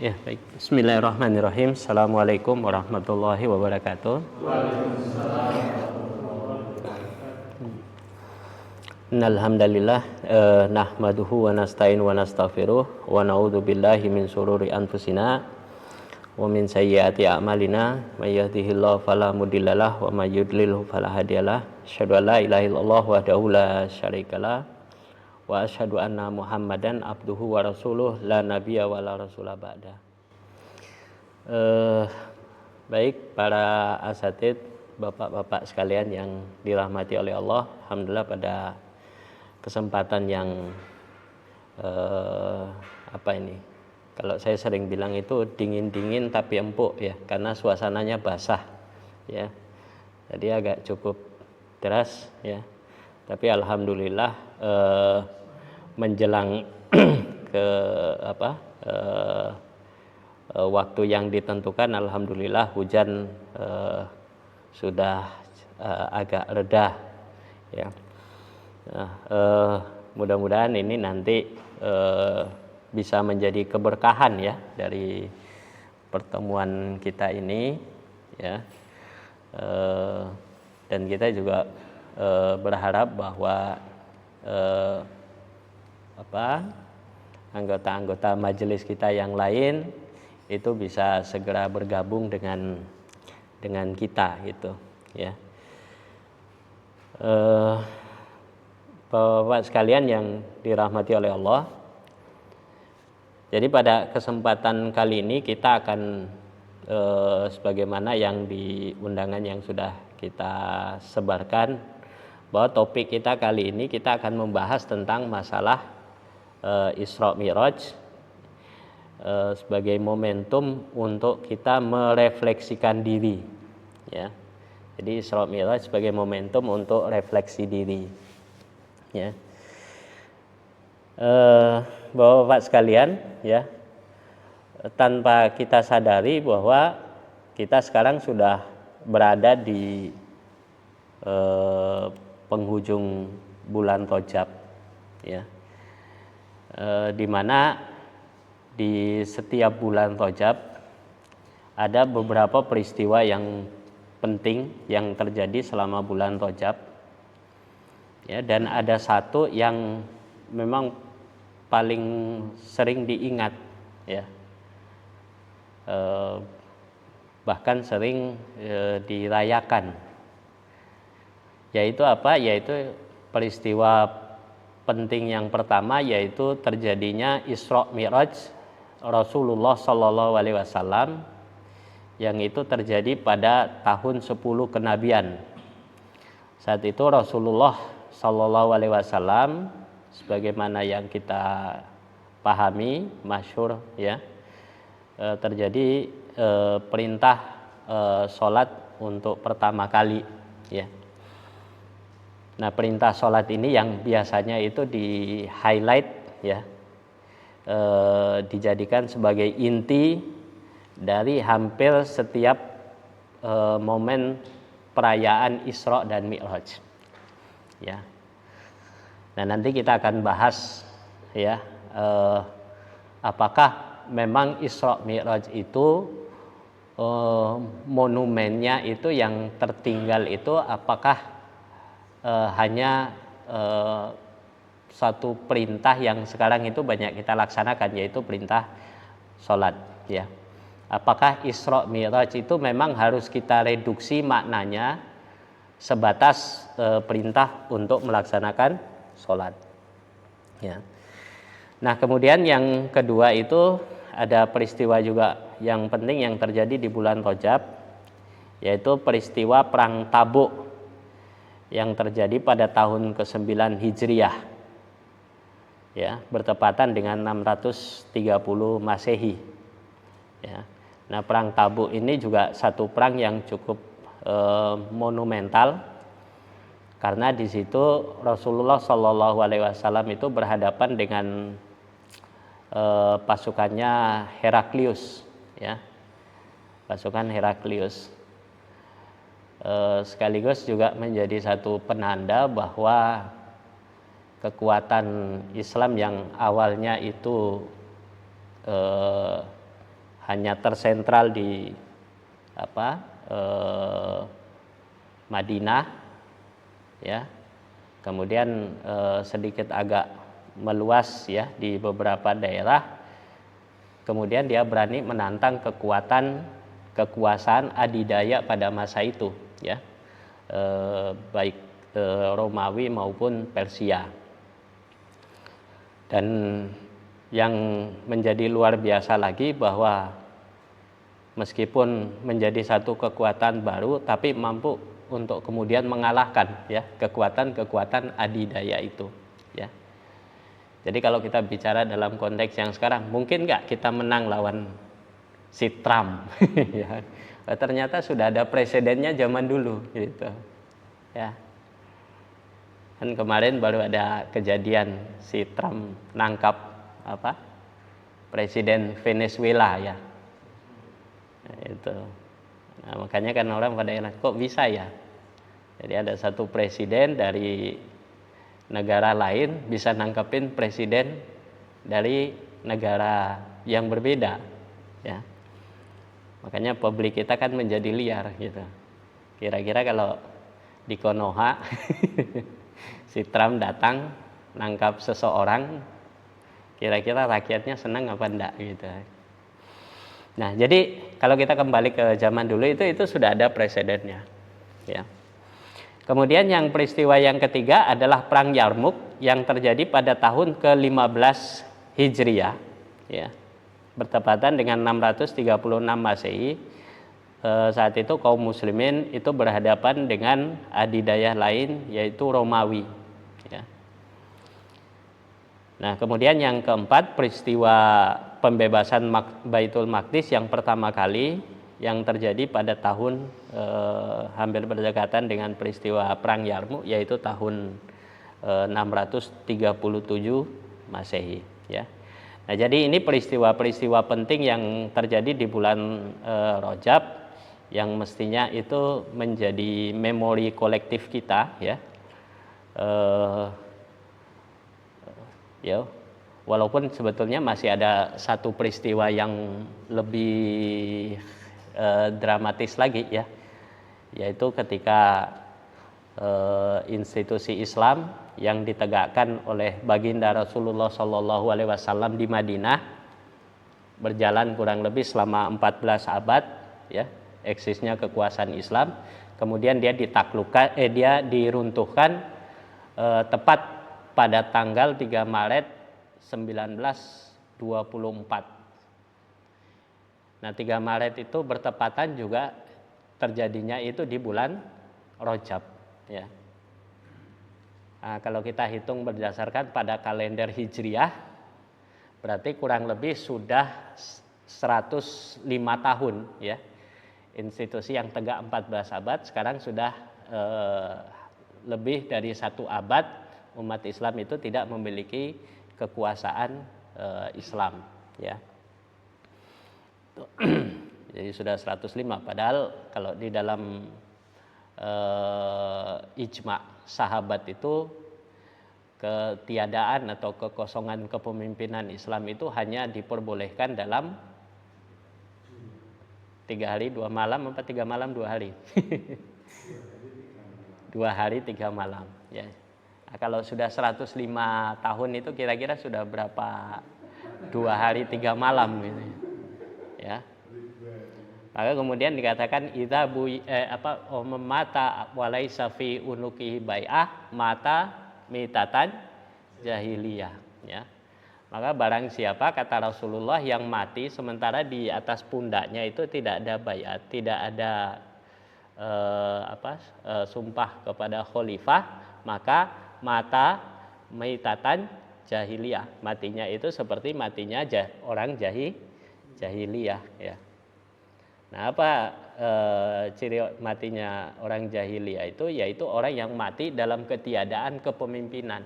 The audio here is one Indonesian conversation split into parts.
Ya, baik. Bismillahirrahmanirrahim. Assalamualaikum warahmatullahi wabarakatuh. Innal hamdalillah nahmaduhu wa nasta'inu wa nastaghfiruh wa na'udzu billahi min shururi anfusina wa min sayyiati a'malina may yahdihillahu fala mudhillalah wa may yudlilhu fala hadiyalah. Asyhadu an la ilaha illallah wahdahu la syarikalah wa asyhadu anna Muhammadan abduhu wa rasuluh la nabiyya wa la rasula ba'da. Baik para asatid, bapak-bapak sekalian yang dirahmati oleh Allah, alhamdulillah pada kesempatan yang kalau saya sering bilang itu dingin-dingin tapi empuk ya, karena suasananya basah ya. Jadi agak cukup deras ya. Tapi alhamdulillah menjelang ke waktu yang ditentukan, alhamdulillah hujan sudah agak reda ya. Mudah-mudahan ini nanti bisa menjadi keberkahan ya dari pertemuan kita ini ya. Dan kita juga berharap bahwa anggota-anggota majelis kita yang lain itu bisa segera bergabung dengan kita gitu ya. Bapak sekalian yang dirahmati oleh Allah, jadi pada kesempatan kali ini kita akan sebagaimana yang di undangan yang sudah kita sebarkan, bahwa topik kita kali ini kita akan membahas tentang masalah Isra Mi'raj sebagai momentum untuk kita merefleksikan diri ya. Jadi Isra Mi'raj sebagai momentum untuk refleksi diri ya. Bapak-bapak sekalian ya, tanpa kita sadari bahwa kita sekarang sudah berada di penghujung bulan Rajab ya, di mana di setiap bulan Rajab ada beberapa peristiwa yang penting yang terjadi selama bulan Rajab ya, dan ada satu yang memang paling sering diingat ya, bahkan sering dirayakan, yaitu apa? Yaitu peristiwa penting yang pertama, yaitu terjadinya Isra Mi'raj Rasulullah Shallallahu Alaihi Wasallam, yang itu terjadi pada tahun 10 kenabian. Saat itu Rasulullah Shallallahu Alaihi Wasallam, sebagaimana yang kita pahami, masyhur ya, terjadi perintah sholat untuk pertama kali ya. Nah, perintah sholat ini yang biasanya itu di highlight ya, dijadikan sebagai inti dari hampir setiap momen perayaan Isra dan Mi'raj ya. Nah, nanti kita akan bahas ya, apakah memang Isra Mi'raj itu monumennya itu yang tertinggal itu apakah hanya satu perintah yang sekarang itu banyak kita laksanakan, yaitu perintah sholat ya. Apakah Isra Mi'raj itu memang harus kita reduksi maknanya sebatas perintah untuk melaksanakan sholat ya. Nah, kemudian yang kedua itu ada peristiwa juga yang penting yang terjadi di bulan Rajab, yaitu peristiwa Perang Tabuk yang terjadi pada tahun ke-9 Hijriah ya, bertepatan dengan 630 Masehi ya. Nah, Perang Tabuk ini juga satu perang yang cukup monumental, karena di situ Rasulullah Shallallahu Alaihi Wasallam itu berhadapan dengan pasukannya Heraklius ya, pasukan Heraklius. Sekaligus juga menjadi satu penanda bahwa kekuatan Islam yang awalnya itu hanya tersentral di Madinah, ya. Kemudian sedikit agak meluas ya di beberapa daerah. Kemudian dia berani menantang kekuasaan adidaya pada masa itu, ya, baik Romawi maupun Persia. Dan yang menjadi luar biasa lagi bahwa meskipun menjadi satu kekuatan baru, tapi mampu untuk kemudian mengalahkan ya kekuatan adidaya itu, ya. Jadi kalau kita bicara dalam konteks yang sekarang, mungkin nggak kita menang lawan si Trump? Ya. Ternyata sudah ada presidennya zaman dulu, gitu. Ya. Kan kemarin baru ada kejadian si Trump nangkap presiden Venezuela, ya. Nah, itu. Nah, makanya kan orang pada enak, kok bisa ya? Jadi ada satu presiden dari negara lain bisa nangkepin presiden dari negara yang berbeda, ya. Makanya publik kita kan menjadi liar, gitu. Kira-kira kalau di Konoha si Trump datang nangkap seseorang, kira-kira rakyatnya senang apa enggak, gitu. Nah, jadi kalau kita kembali ke zaman dulu itu sudah ada presidennya, ya. Kemudian yang peristiwa yang ketiga adalah Perang Yarmuk yang terjadi pada tahun ke-15 Hijriah, ya. Bertepatan dengan 636 Masehi. Saat itu kaum muslimin itu berhadapan dengan adidaya lain yaitu Romawi, ya. Nah, kemudian yang keempat peristiwa pembebasan Baitul Maqdis yang pertama kali yang terjadi pada tahun hampir berdekatan dengan peristiwa Perang Yarmuk, yaitu tahun 637 Masehi, ya. Nah, jadi ini peristiwa-peristiwa penting yang terjadi di bulan Rajab yang mestinya itu menjadi memori kolektif kita, ya. Ya, walaupun sebetulnya masih ada satu peristiwa yang lebih dramatis lagi, ya, yaitu ketika institusi Islam yang ditegakkan oleh baginda Rasulullah SAW di Madinah berjalan kurang lebih selama 14 abad, ya, eksisnya kekuasaan Islam. Kemudian dia dia diruntuhkan tepat pada tanggal 3 Maret 1924. Nah, 3 Maret itu bertepatan juga terjadinya itu di bulan Rajab, ya. Nah, kalau kita hitung berdasarkan pada kalender Hijriah, berarti kurang lebih sudah 105 tahun, ya. Institusi yang tegak 14 abad sekarang sudah lebih dari 1 abad umat Islam itu tidak memiliki kekuasaan Islam, ya. Jadi sudah 105, padahal kalau di dalam ijma sahabat itu ketiadaan atau kekosongan kepemimpinan Islam itu hanya diperbolehkan dalam 3 hari 2 malam, 3 malam 2 hari 2 hari 3 malam, ya. Nah, kalau sudah 105 tahun itu kira-kira sudah berapa 2 hari 3 malam, gitu, ya. Maka kemudian dikatakan mata walaisa fi unuki bai'ah mata mitatan jahiliyah, ya. Maka barang siapa, kata Rasulullah, yang mati sementara di atas pundaknya itu tidak ada baiat, tidak ada sumpah kepada khalifah, maka mata mitatan jahiliyah, matinya itu seperti matinya orang jahiliyah, ya. Nah, apa ciri matinya orang jahiliyah itu? Yaitu orang yang mati dalam ketiadaan kepemimpinan,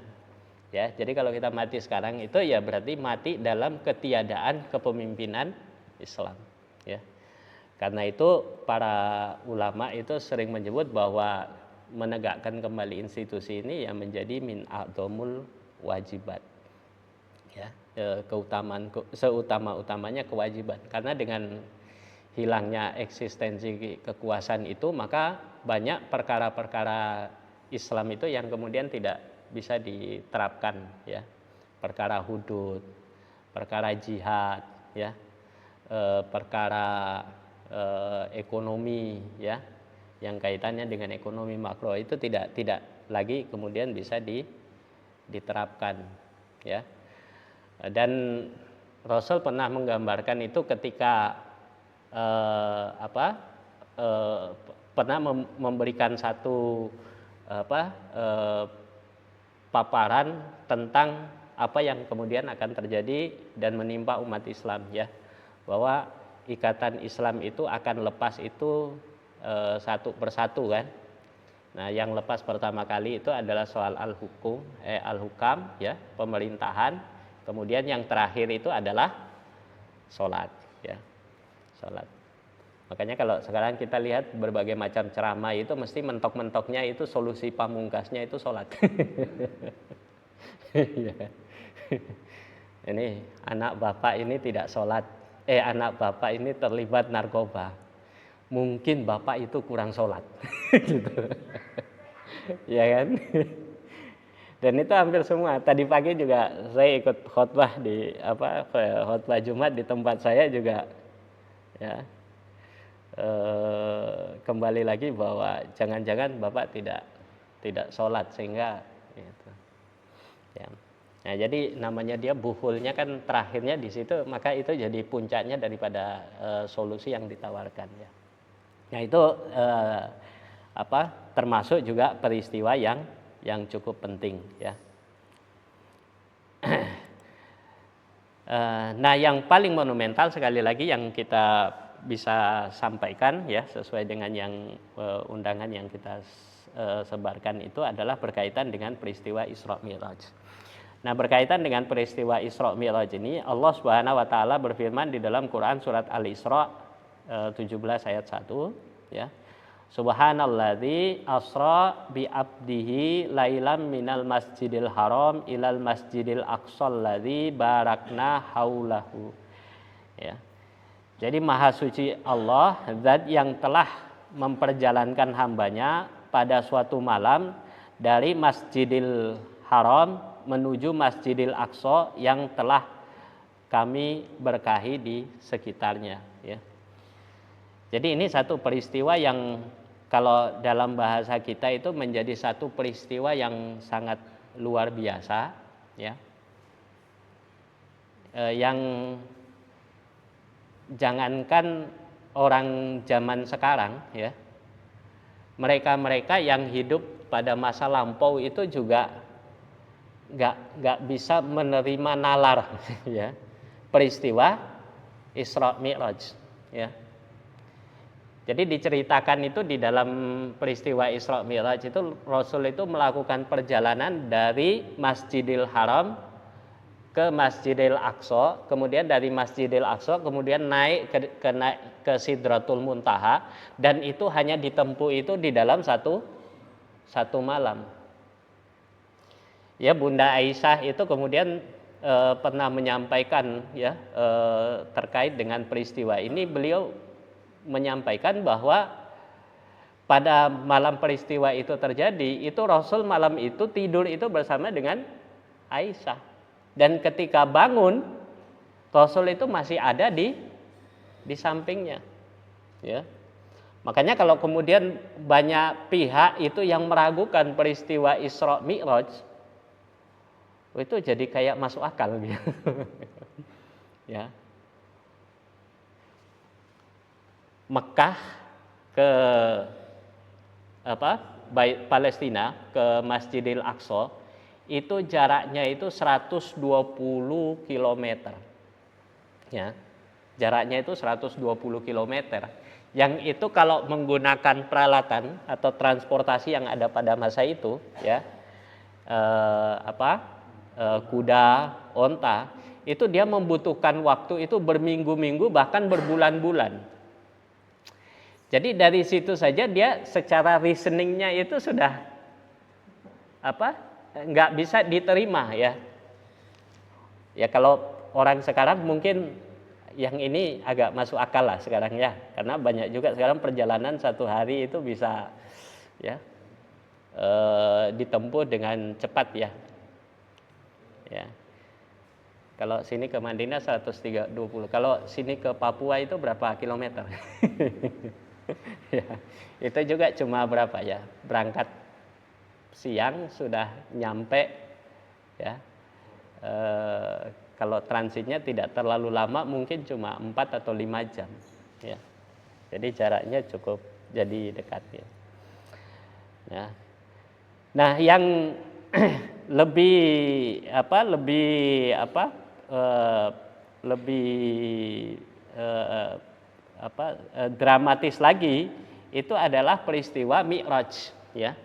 ya. Jadi kalau kita mati sekarang itu ya berarti mati dalam ketiadaan kepemimpinan Islam, ya. Karena itu para ulama itu sering menyebut bahwa menegakkan kembali institusi ini yang menjadi min a'dhamul wajibat, ya, keutamaan seutama-utamanya kewajiban. Karena dengan hilangnya eksistensi kekuasaan itu, maka banyak perkara-perkara Islam itu yang kemudian tidak bisa diterapkan, ya. Perkara hudud, perkara jihad, ya, perkara ekonomi, ya, yang kaitannya dengan ekonomi makro itu tidak lagi kemudian bisa diterapkan, ya. Dan Rasul pernah menggambarkan itu ketika pernah memberikan satu paparan tentang apa yang kemudian akan terjadi dan menimpa umat Islam, ya, bahwa ikatan Islam itu akan lepas itu satu persatu, kan. Nah, yang lepas pertama kali itu adalah soal al-hukam, ya, pemerintahan. Kemudian yang terakhir itu adalah sholat, ya, sholat. Makanya kalau sekarang kita lihat berbagai macam ceramah itu mesti mentok-mentoknya itu solusi pamungkasnya itu sholat. Ini anak bapak ini tidak sholat, anak bapak ini terlibat narkoba, mungkin bapak itu kurang sholat. Gitu. Ya kan. Dan itu hampir semua. Tadi pagi juga saya ikut khotbah khotbah Jumat di tempat saya juga, ya, kembali lagi bahwa jangan-jangan bapak tidak sholat sehingga gitu. Ya. Nah, jadi namanya dia buhulnya kan terakhirnya di situ, maka itu jadi puncaknya daripada solusi yang ditawarkan, ya. Nah, itu termasuk juga peristiwa yang cukup penting, ya. Nah, yang paling monumental sekali lagi yang kita bisa sampaikan, ya, sesuai dengan yang undangan yang kita sebarkan itu adalah berkaitan dengan peristiwa Isra Mi'raj. Nah, berkaitan dengan peristiwa Isra Mi'raj ini, Allah Subhanahu wa taala berfirman di dalam Quran surat Al-Isra 17 ayat 1, ya. Subhanalladzi asra bi abdihi lailam minal masjidil haram ilal masjidil aqsal ladzi barakna haulahu. Ya. Jadi maha suci Allah, zat yang telah memperjalankan hambanya pada suatu malam dari Masjidil Haram menuju Masjidil Aqsa yang telah kami berkahi di sekitarnya, ya. Jadi ini satu peristiwa yang kalau dalam bahasa kita itu menjadi satu peristiwa yang sangat luar biasa, ya. Yang jangankan orang zaman sekarang, ya, mereka-mereka yang hidup pada masa lampau itu juga nggak bisa menerima nalar, ya, peristiwa Isra Mi'raj, ya. Jadi diceritakan itu di dalam peristiwa Isra Mi'raj itu Rasul itu melakukan perjalanan dari Masjidil Haram ke Masjidil Aqsa, kemudian dari Masjidil Aqsa kemudian naik ke Sidratul Muntaha, dan itu hanya ditempuh itu di dalam satu malam. Ya, Bunda Aisyah itu kemudian pernah menyampaikan, ya, terkait dengan peristiwa ini, beliau menyampaikan bahwa pada malam peristiwa itu terjadi, itu Rasul malam itu tidur itu bersama dengan Aisyah, dan ketika bangun Rasul itu masih ada di sampingnya, ya. Makanya kalau kemudian banyak pihak itu yang meragukan peristiwa Isra Mi'raj, itu jadi kayak masuk akal, gitu. Ya. Mekah ke Palestina ke Masjidil Aqsa itu jaraknya itu 120 km. Ya. Jaraknya itu 120 km. Yang itu kalau menggunakan peralatan atau transportasi yang ada pada masa itu, ya. Kuda, onta, itu dia membutuhkan waktu itu berminggu-minggu bahkan berbulan-bulan. Jadi dari situ saja dia secara reasoningnya itu sudah nggak bisa diterima, ya. Ya kalau orang sekarang mungkin yang ini agak masuk akal lah sekarang ya, karena banyak juga sekarang perjalanan 1 hari itu bisa ya ditempuh dengan cepat ya. Ya. Kalau sini ke Madinah 120. Kalau sini ke Papua itu berapa kilometer? Ya, itu juga cuma berapa ya? Berangkat siang sudah nyampe ya. Kalau transitnya tidak terlalu lama, mungkin cuma 4 atau 5 jam ya. Jadi jaraknya cukup jadi dekat ya. Nah, yang lebih dramatis lagi itu adalah peristiwa Mi'raj ya.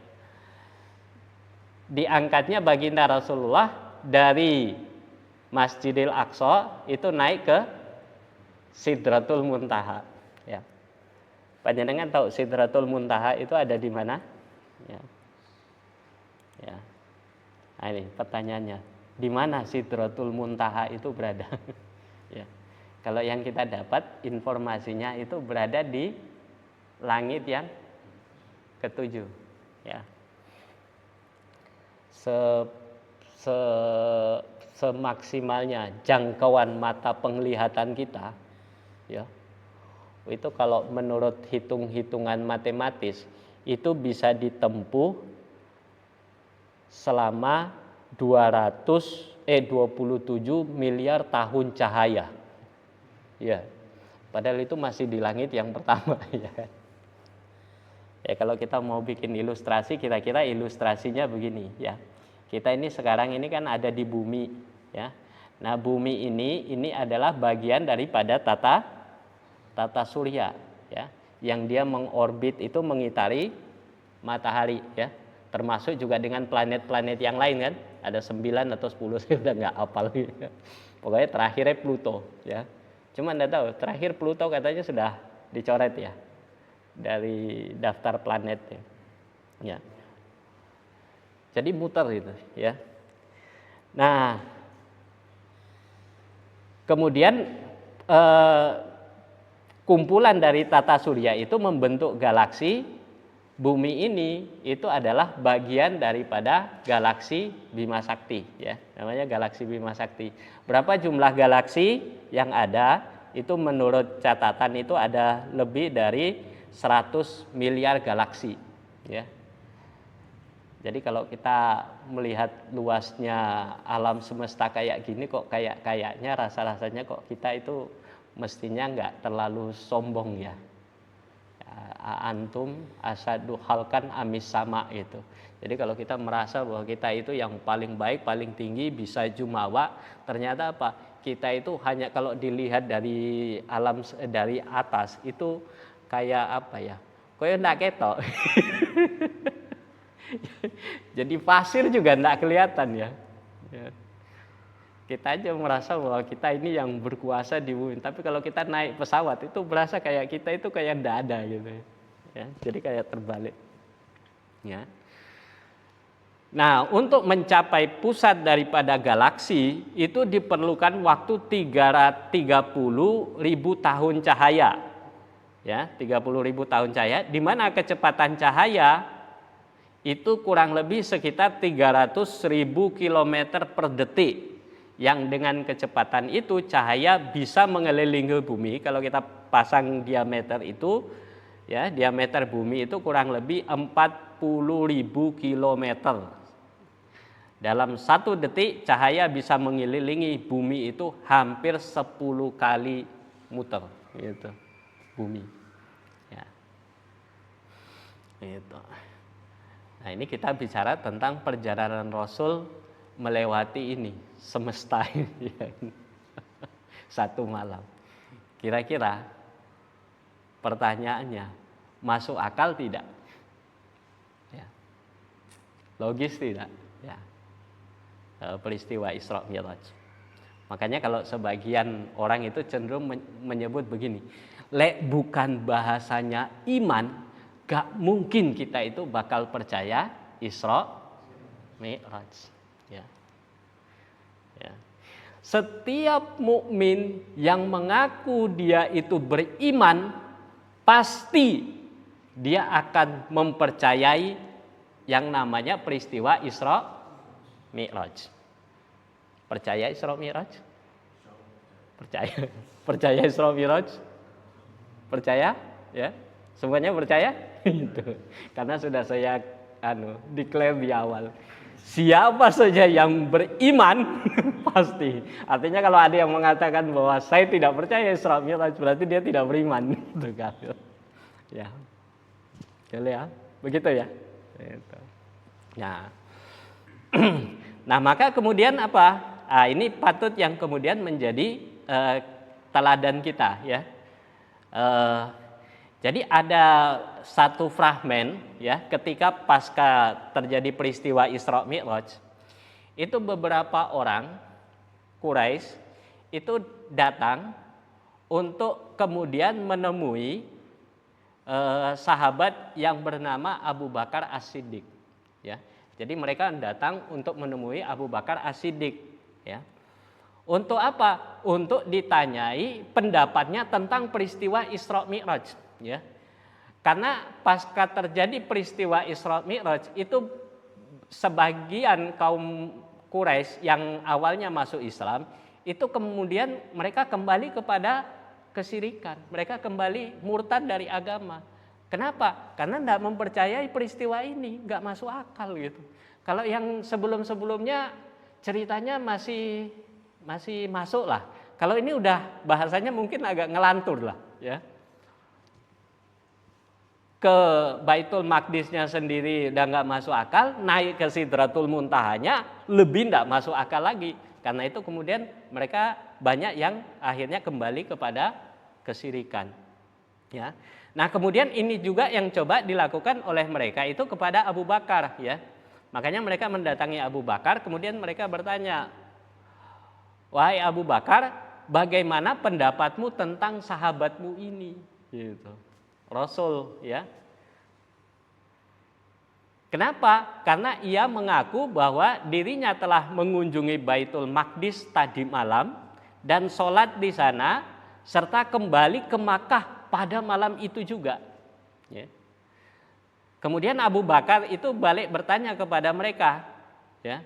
Diangkatnya baginda Rasulullah dari Masjidil Aqsa itu naik ke Sidratul Muntaha ya. Panjenengan tahu Sidratul Muntaha itu ada di mana? Ya. Ya. Nah, ini pertanyaannya, di mana Sidratul Muntaha itu berada? Ya. Kalau yang kita dapat informasinya itu berada di langit yang ketujuh. Ya. Semaksimalnya jangkauan mata penglihatan kita, ya, itu kalau menurut hitung-hitungan matematis itu bisa ditempuh selama 27 miliar tahun cahaya. Ya. Padahal itu masih di langit yang pertama ya. Ya kalau kita mau bikin ilustrasi, kira-kira ilustrasinya begini ya. Kita ini sekarang ini kan ada di bumi ya. Nah, bumi ini adalah bagian daripada tata surya ya, yang dia mengorbit itu mengitari matahari ya. Termasuk juga dengan planet-planet yang lain kan. Ada 9 atau 10 saya udah nggak hafal gitu. Pokoknya terakhirnya Pluto ya. Cuma enggak tahu, terakhir Pluto katanya sudah dicoret ya dari daftar planet ya. Ya. Jadi muter itu ya. Nah, kemudian kumpulan dari tata surya itu membentuk galaksi. Bumi ini itu adalah bagian daripada galaksi Bima Sakti ya. Namanya galaksi Bima Sakti. Berapa jumlah galaksi yang ada? Itu menurut catatan itu ada lebih dari 100 miliar galaksi ya. Jadi kalau kita melihat luasnya alam semesta kayak gini kok kayaknya rasa-rasanya kok kita itu mestinya nggak terlalu sombong ya. Antum asadu halkan amis sama itu. Jadi kalau kita merasa bahwa kita itu yang paling baik, paling tinggi, bisa jumawa, ternyata apa? Kita itu hanya kalau dilihat dari alam dari atas itu kayak apa ya? Kayak enggak ketok. Jadi pasir juga enggak kelihatan ya. Kita aja merasa bahwa kita ini yang berkuasa di bumi. Tapi kalau kita naik pesawat itu berasa kayak kita itu kayak enggak ada gitu. Ya, jadi kayak terbalik. Ya. Nah, untuk mencapai pusat daripada galaksi itu diperlukan waktu 30.000 tahun cahaya. Ya, 30.000 tahun cahaya, di mana kecepatan cahaya itu kurang lebih sekitar 300.000 km per detik. Yang dengan kecepatan itu cahaya bisa mengelilingi bumi. Kalau kita pasang diameter itu, ya, diameter bumi itu kurang lebih 40.000 km. Dalam 1 detik cahaya bisa mengelilingi bumi itu hampir 10 kali muter gitu. Bumi. Ya. Gitu. Nah, ini kita bicara tentang perjalanan Rasul melewati ini, semesta ini. 1 malam. Kira-kira pertanyaannya, masuk akal tidak? Ya. Logis tidak? Ya. Peristiwa Isra Mi'raj. Makanya kalau sebagian orang itu cenderung menyebut begini, lek bukan bahasanya iman, gak mungkin kita itu bakal percaya Isra Mi'raj. Ya. Ya. Setiap mukmin yang mengaku dia itu beriman, pasti dia akan mempercayai yang namanya peristiwa Isra Mi'raj. Percaya Isra Mi'raj? Percaya. Percaya Isra Mi'raj? Percaya? Ya. Semuanya percaya? Itu. Karena sudah saya declare di awal. Siapa saja yang beriman pasti. Artinya kalau ada yang mengatakan bahwa saya tidak percaya Isra Mi'raj, berarti dia tidak beriman. Itu kafir. Ya. Ya. Begitu ya. Itu. Nah. Nah, maka kemudian apa? Ini patut yang kemudian menjadi teladan kita ya. Jadi ada satu fragmen ya, ketika pasca terjadi peristiwa Isra Mi'raj, itu beberapa orang Quraisy itu datang untuk kemudian menemui sahabat yang bernama Abu Bakar As-Siddiq ya. Jadi mereka datang untuk menemui Abu Bakar As-Siddiq ya. Untuk apa? Untuk ditanyai pendapatnya tentang peristiwa Isra Mi'raj ya. Karena pasca terjadi peristiwa Isra Mi'raj itu sebagian kaum Quraisy yang awalnya masuk Islam itu kemudian mereka kembali kepada kesyirikan. Mereka kembali murtad dari agama. Kenapa? Karena tidak mempercayai peristiwa ini, nggak masuk akal gitu. Kalau yang sebelum-sebelumnya ceritanya masih masuk lah. Kalau ini udah bahasanya mungkin agak ngelantur lah ya. Ke Baitul Maqdisnya sendiri udah nggak masuk akal, naik ke Sidratul Muntahanya lebih nggak masuk akal lagi. Karena itu kemudian mereka banyak yang akhirnya kembali kepada kesyirikan ya. Nah kemudian ini juga yang coba dilakukan oleh mereka itu kepada Abu Bakar ya. Makanya mereka mendatangi Abu Bakar, kemudian mereka bertanya, wahai Abu Bakar, bagaimana pendapatmu tentang sahabatmu ini? Gitu. Rasul ya. Kenapa? Karena ia mengaku bahwa dirinya telah mengunjungi Baitul Maqdis tadi malam dan sholat di sana serta kembali ke Makkah pada malam itu juga. Ya. Kemudian Abu Bakar itu balik bertanya kepada mereka, ya,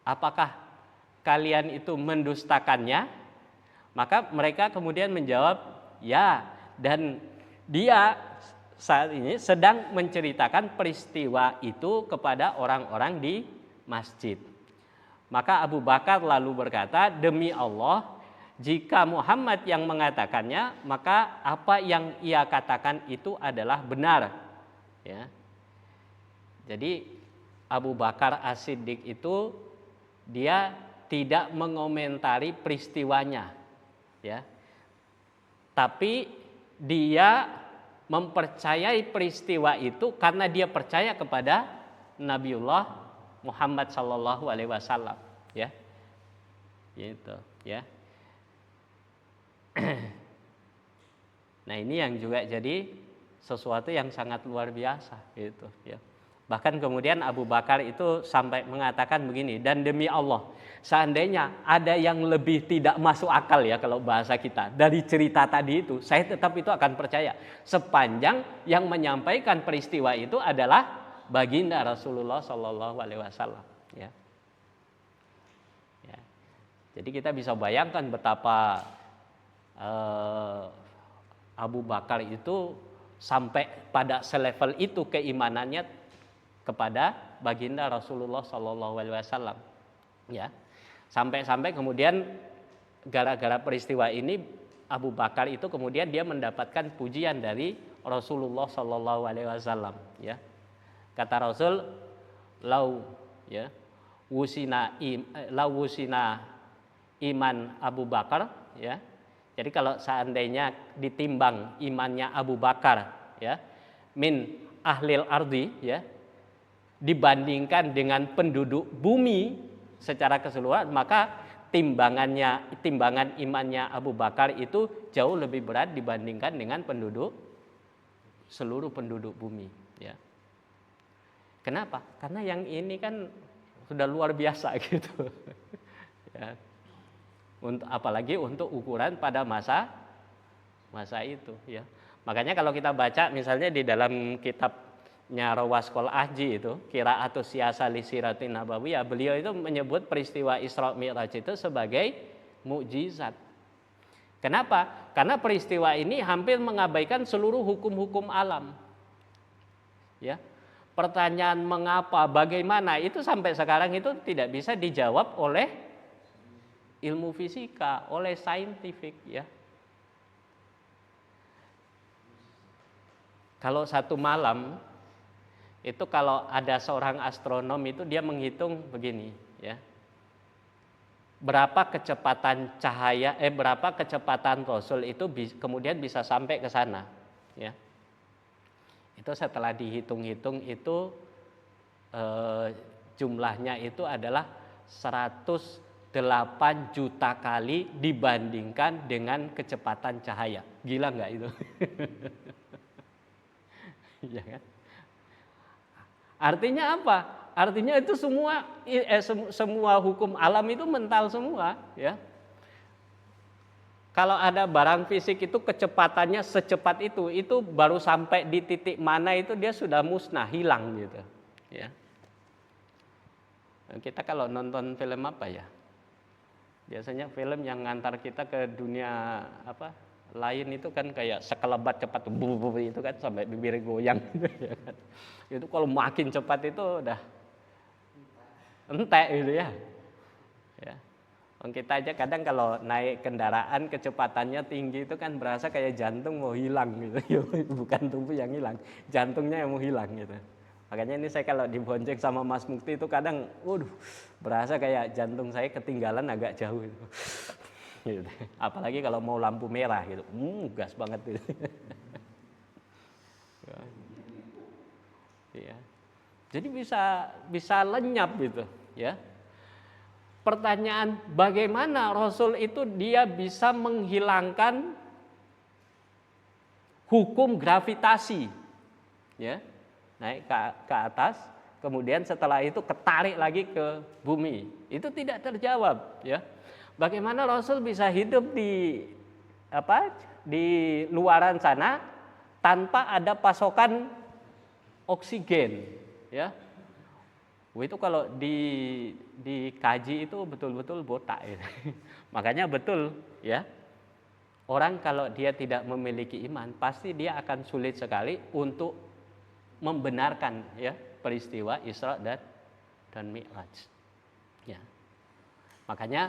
apakah kalian itu mendustakannya? Maka mereka kemudian menjawab, ya, dan dia saat ini sedang menceritakan peristiwa itu kepada orang-orang di masjid. Maka Abu Bakar lalu berkata, demi Allah, jika Muhammad yang mengatakannya, maka apa yang ia katakan itu adalah benar. Ya. Jadi Abu Bakar As-Siddiq itu dia tidak mengomentari peristiwanya, ya, tapi dia mempercayai peristiwa itu karena dia percaya kepada Nabiullah Muhammad Sallallahu Alaihi Wasallam, ya, gitu, ya. Nah ini yang juga jadi sesuatu yang sangat luar biasa, gitu, ya. Bahkan kemudian Abu Bakar itu sampai mengatakan begini, dan demi Allah, seandainya ada yang lebih tidak masuk akal ya kalau bahasa kita dari cerita tadi itu, saya tetap itu akan percaya sepanjang yang menyampaikan peristiwa itu adalah baginda Rasulullah Shallallahu Alaihi Wasallam. Ya. Ya. Jadi kita bisa bayangkan betapa Abu Bakar itu sampai pada selevel itu keimanannya kepada baginda Rasulullah Shallallahu Alaihi Wasallam, ya, sampai kemudian gara-gara peristiwa ini Abu Bakar itu kemudian dia mendapatkan pujian dari Rasulullah Shallallahu Alaihi Wasallam, ya, kata Rasul, lau wusina iman Abu Bakar, ya, jadi kalau seandainya ditimbang imannya Abu Bakar, ya, min ahlil ardi, ya, dibandingkan dengan penduduk bumi secara keseluruhan, maka timbangan imannya Abu Bakar itu jauh lebih berat dibandingkan dengan seluruh penduduk bumi, ya. Kenapa? Karena yang ini kan sudah luar biasa gitu. Ya. Untuk apalagi untuk ukuran pada masa itu ya. Makanya kalau kita baca misalnya di dalam kitabnya Rawaskol Ahji itu, Qira'atus Siyasa li Siratin Nabawiyah, beliau itu menyebut peristiwa Isra Mi'raj itu sebagai mukjizat. Kenapa? Karena peristiwa ini hampir mengabaikan seluruh hukum-hukum alam. Ya. Pertanyaan mengapa, bagaimana itu sampai sekarang itu tidak bisa dijawab oleh ilmu fisika, oleh saintifik ya. Kalau satu malam itu kalau ada seorang astronom itu dia menghitung begini ya. Berapa kecepatan cahaya berapa kecepatan Rasul itu kemudian bisa sampai ke sana ya. Itu setelah dihitung-hitung itu jumlahnya itu adalah 108 juta kali dibandingkan dengan kecepatan cahaya. Gila nggak itu? Ya kan? Artinya apa? Artinya itu semua hukum alam itu mental semua, ya. Kalau ada barang fisik itu kecepatannya secepat itu baru sampai di titik mana itu dia sudah musnah, hilang gitu, ya. Kita kalau nonton film apa ya? Biasanya film yang ngantar kita ke dunia lain itu kan kayak sekelebat cepat itu kan sampai bibir goyang gitu ya kan. Itu kalau makin cepat itu udah entek gitu ya. Ya. Kita aja kadang kalau naik kendaraan kecepatannya tinggi itu kan berasa kayak jantung mau hilang gitu. Bukan tubuh yang hilang, jantungnya yang mau hilang gitu. Makanya ini saya kalau dibonceng sama Mas Mukti itu kadang berasa kayak jantung saya ketinggalan agak jauh gitu. Gitu. Apalagi kalau mau lampu merah gitu, gas banget gitu. Ya. Jadi bisa lenyap gitu, ya. Pertanyaan bagaimana Rasul itu dia bisa menghilangkan hukum gravitasi, ya, naik ke atas, kemudian setelah itu ketarik lagi ke bumi, itu tidak terjawab, ya. Bagaimana Rasul bisa hidup di luaran sana tanpa ada pasokan oksigen, ya. Itu kalau dikaji itu betul-betul botak ya. Makanya betul ya. Orang kalau dia tidak memiliki iman pasti dia akan sulit sekali untuk membenarkan ya peristiwa Isra dan Mi'raj. Ya. Makanya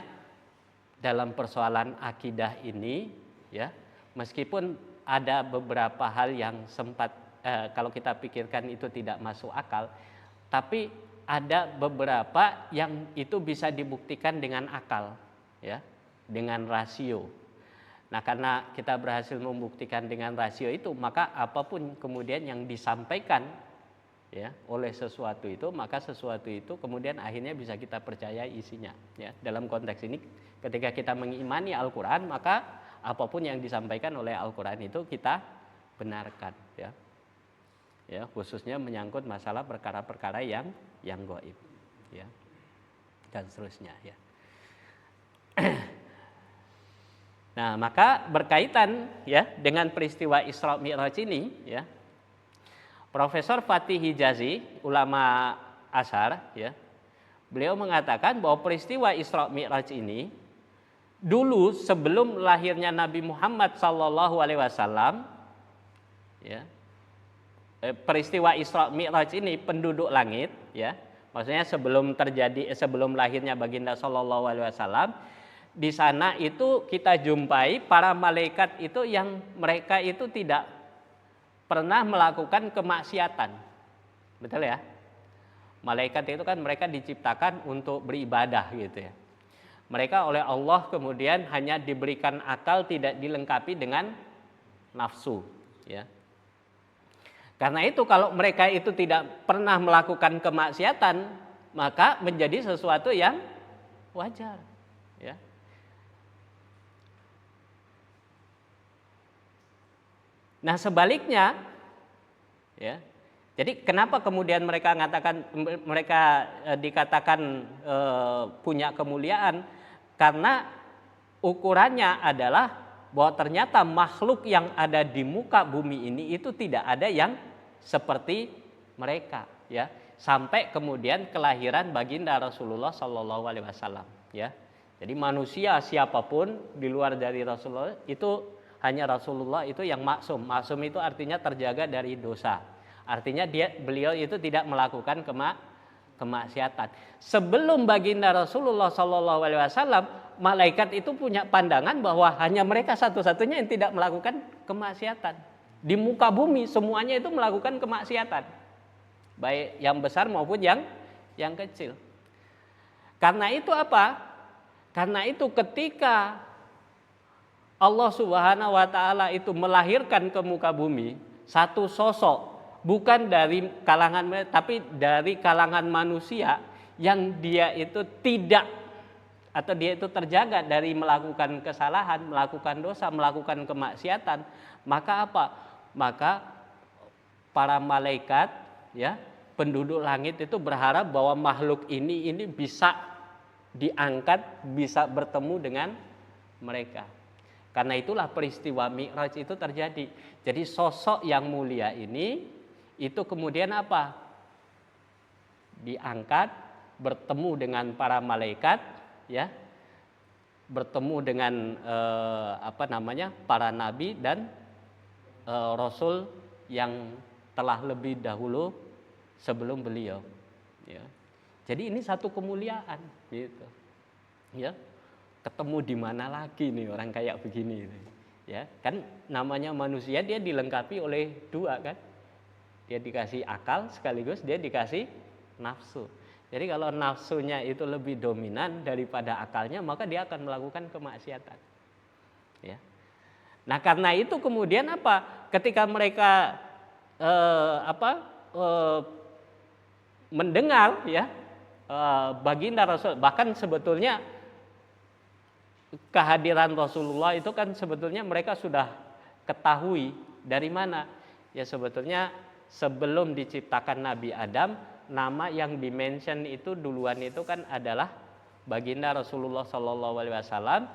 dalam persoalan akidah ini ya, meskipun ada beberapa hal yang sempat kalau kita pikirkan itu tidak masuk akal, tapi ada beberapa yang itu bisa dibuktikan dengan akal ya, dengan rasio. Nah, karena kita berhasil membuktikan dengan rasio itu, maka apapun kemudian yang disampaikan ya oleh sesuatu itu, maka sesuatu itu kemudian akhirnya bisa kita percaya isinya ya. Dalam konteks ini ketika kita mengimani Al-Qur'an, maka apapun yang disampaikan oleh Al-Qur'an itu kita benarkan ya. Ya, khususnya menyangkut masalah perkara-perkara yang gaib ya. Dan seterusnya ya. Nah, maka berkaitan ya dengan peristiwa Isra Mi'raj ini ya. Profesor Fatih Hijazi, ulama Azhar ya, beliau mengatakan bahwa peristiwa Isra Mi'raj ini dulu sebelum lahirnya Nabi Muhammad SAW ya, peristiwa Isra Mi'raj ini penduduk langit ya, maksudnya sebelum lahirnya baginda SAW, di sana itu kita jumpai para malaikat itu yang mereka itu tidak pernah melakukan kemaksiatan. Betul ya? Malaikat itu kan mereka diciptakan untuk beribadah gitu ya. Mereka oleh Allah kemudian hanya diberikan akal, tidak dilengkapi dengan nafsu ya. Karena itu kalau mereka itu tidak pernah melakukan kemaksiatan, maka menjadi sesuatu yang wajar ya. Nah, sebaliknya ya. Jadi kenapa kemudian mereka dikatakan punya kemuliaan? Karena ukurannya adalah bahwa ternyata makhluk yang ada di muka bumi ini itu tidak ada yang seperti mereka, ya. Sampai kemudian kelahiran baginda Rasulullah Shallallahu Alaihi Wasallam, ya. Jadi manusia siapapun di luar dari Rasulullah itu hanya Rasulullah itu yang maksum. Maksum itu artinya terjaga dari dosa. Artinya beliau itu tidak melakukan kemaksiatan. Sebelum baginda Rasulullah Shallallahu Alaihi Wasallam, malaikat itu punya pandangan bahwa hanya mereka satu-satunya yang tidak melakukan kemaksiatan. Di muka bumi semuanya itu melakukan kemaksiatan, baik yang besar maupun yang kecil. Karena itu apa? Karena itu ketika Allah Subhanahu wa taala itu melahirkan ke muka bumi satu sosok, bukan dari kalangan tapi dari kalangan manusia yang dia itu tidak atau dia itu terjaga dari melakukan kesalahan, melakukan dosa, melakukan kemaksiatan, maka apa? Maka para malaikat, ya, penduduk langit itu berharap bahwa makhluk ini bisa diangkat, bisa bertemu dengan mereka. Karena itulah peristiwa Mi'raj itu terjadi. Jadi sosok yang mulia ini itu kemudian apa? Diangkat, bertemu dengan para malaikat, ya, bertemu dengan para nabi dan rasul yang telah lebih dahulu sebelum beliau, ya. Jadi ini satu kemuliaan, gitu, ya. Ketemu di mana lagi nih orang kayak begini, ya kan? Namanya manusia, dia dilengkapi oleh dua, kan? Dia dikasih akal sekaligus dia dikasih nafsu. Jadi kalau nafsunya itu lebih dominan daripada akalnya, maka dia akan melakukan kemaksiatan, ya. Nah karena itu kemudian apa? Ketika mereka mendengar, ya, baginda Rasul, bahkan sebetulnya kehadiran Rasulullah itu kan sebetulnya mereka sudah ketahui dari mana? Ya sebetulnya sebelum diciptakan Nabi Adam, nama yang dimention itu duluan itu kan adalah baginda Rasulullah Shallallahu Alaihi Wasallam,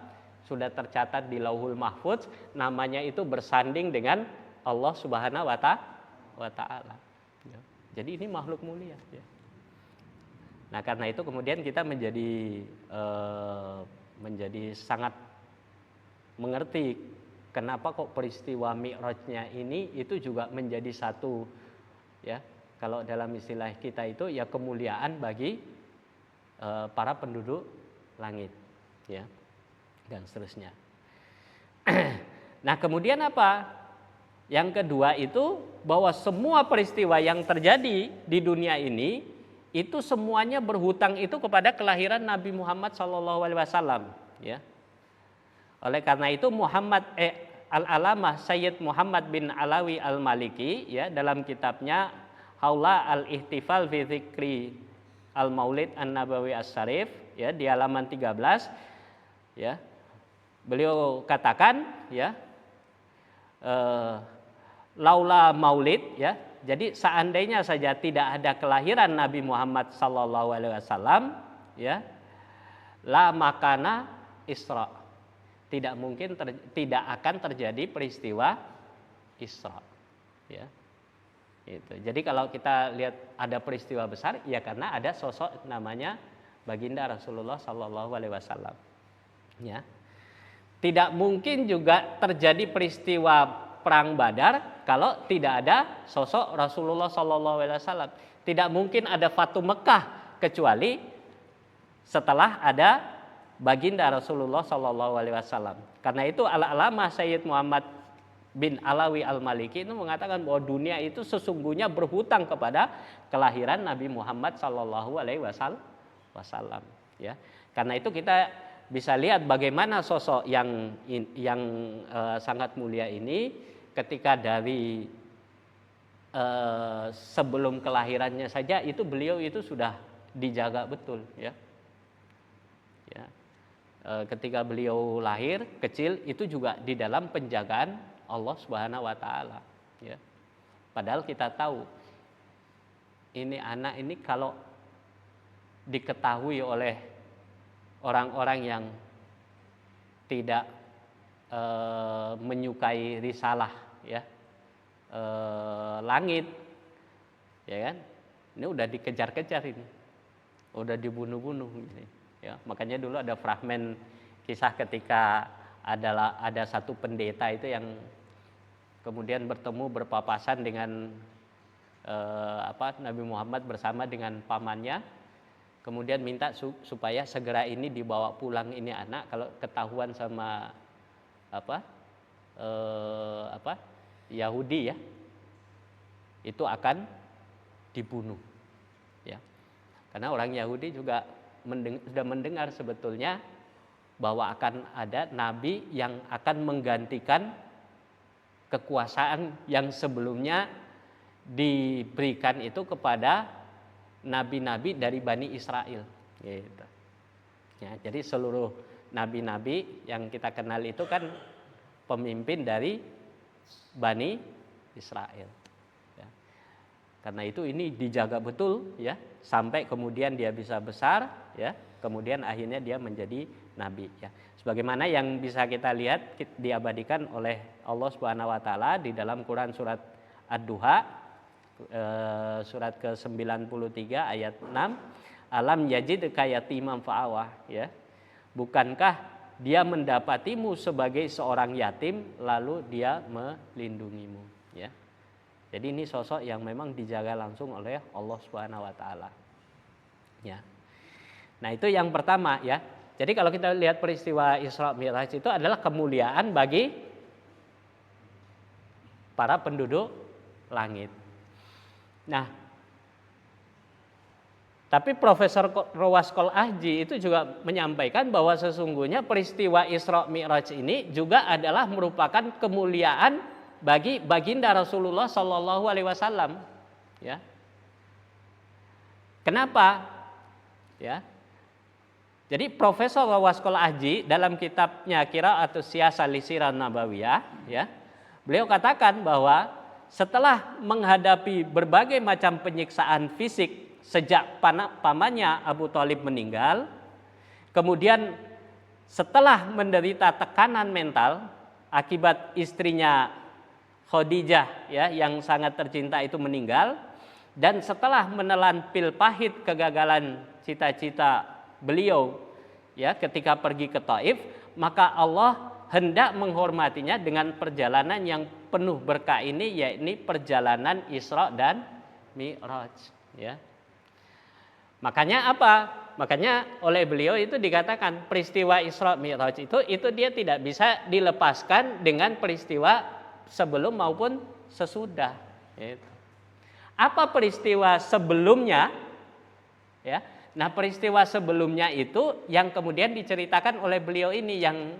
sudah tercatat di Lauhul Mahfudz, namanya itu bersanding dengan Allah Subhanahu wa taala. Ya. Jadi ini makhluk mulia, ya. Nah karena itu kemudian kita menjadi sangat mengerti kenapa kok peristiwa Mi'rajnya ini itu juga menjadi satu, ya, kalau dalam istilah kita itu ya kemuliaan bagi para penduduk langit, ya, dan seterusnya. Nah kemudian apa? Yang kedua itu bahwa semua peristiwa yang terjadi di dunia ini itu semuanya berhutang itu kepada kelahiran Nabi Muhammad SAW, ya. Oleh karena itu Al-Alamah Sayyid Muhammad bin Alawi Al-Maliki, ya, dalam kitabnya Haula Al-Ihtifal fi Dzikri Al-Maulid An-Nabawi As-Syarif, ya, di halaman 13, ya, beliau katakan, ya, laula maulid, ya, jadi seandainya saja tidak ada kelahiran Nabi Muhammad SAW, ya, la makana Isra, tidak mungkin tidak akan terjadi peristiwa Isra, ya. Itu. Jadi kalau kita lihat ada peristiwa besar, ya karena ada sosok namanya baginda Rasulullah SAW, ya. Tidak mungkin juga terjadi peristiwa perang Badar kalau tidak ada sosok Rasulullah SAW. Tidak mungkin ada Fatu Mekah kecuali setelah ada baginda Rasulullah SAW. Karena itu Al-Alamah Sayyid Muhammad bin Alawi Al-Maliki itu mengatakan bahwa dunia itu sesungguhnya berhutang kepada kelahiran Nabi Muhammad SAW. Ya. Karena itu kita bisa lihat bagaimana sosok yang sangat mulia ini ketika dari sebelum kelahirannya saja itu beliau itu sudah dijaga betul, ya. Ya. Ketika beliau lahir kecil itu juga di dalam penjagaan Allah Subhanahu wa taala, ya. Padahal kita tahu ini anak ini kalau diketahui oleh orang-orang yang tidak menyukai risalah ya langit, ya kan? Ini udah dikejar-kejar ini, udah dibunuh-bunuh gitu. Ya, makanya dulu ada fragmen kisah ketika ada satu pendeta itu yang kemudian berpapasan dengan Nabi Muhammad bersama dengan pamannya, kemudian minta supaya segera ini dibawa pulang ini anak, kalau ketahuan sama Yahudi ya, itu akan dibunuh ya. Karena orang Yahudi juga sudah mendengar sebetulnya bahwa akan ada nabi yang akan menggantikan kekuasaan yang sebelumnya diberikan itu kepada nabi-nabi dari Bani Israel gitu. Ya, jadi seluruh nabi-nabi yang kita kenal itu kan pemimpin dari Bani Israel. Ya. Karena itu ini dijaga betul ya, sampai kemudian dia bisa besar ya, kemudian akhirnya dia menjadi nabi ya. Sebagaimana yang bisa kita lihat diabadikan oleh Allah Subhanahu wa taala di dalam Quran surat Ad-Duha surat ke-93 ayat 6, alam yajidka yatiman fa'awah ya. Bukankah dia mendapatimu sebagai seorang yatim lalu dia melindungimu ya. Jadi ini sosok yang memang dijaga langsung oleh Allah Subhanahu wa taala. Ya. Nah, itu yang pertama ya. Jadi kalau kita lihat peristiwa Isra Mi'raj itu adalah kemuliaan bagi para penduduk langit. Nah, tapi Profesor Rowas Qol-Ahji itu juga menyampaikan bahwa sesungguhnya peristiwa Isra Mi'raj ini juga adalah merupakan kemuliaan bagi baginda Rasulullah Shallallahu Alaihi Wasallam. Ya. Kenapa? Ya. Jadi Profesor Rowas Qol-Ahji dalam kitabnya Qira'atus Siyasah li Sirah Nabawiyah, ya, beliau katakan bahwa setelah menghadapi berbagai macam penyiksaan fisik sejak pamannya Abu Thalib meninggal, kemudian setelah menderita tekanan mental akibat istrinya Khadijah ya yang sangat tercinta itu meninggal, dan setelah menelan pil pahit kegagalan cita-cita beliau ya ketika pergi ke Taif, maka Allah hendak menghormatinya dengan perjalanan yang penuh berkah ini, yakni perjalanan Isra dan Mi'raj ya. Makanya apa? Makanya oleh beliau itu dikatakan peristiwa Isra Mi'raj itu dia tidak bisa dilepaskan dengan peristiwa sebelum maupun sesudah gitu. Apa peristiwa sebelumnya ya? Nah, peristiwa sebelumnya itu yang kemudian diceritakan oleh beliau ini yang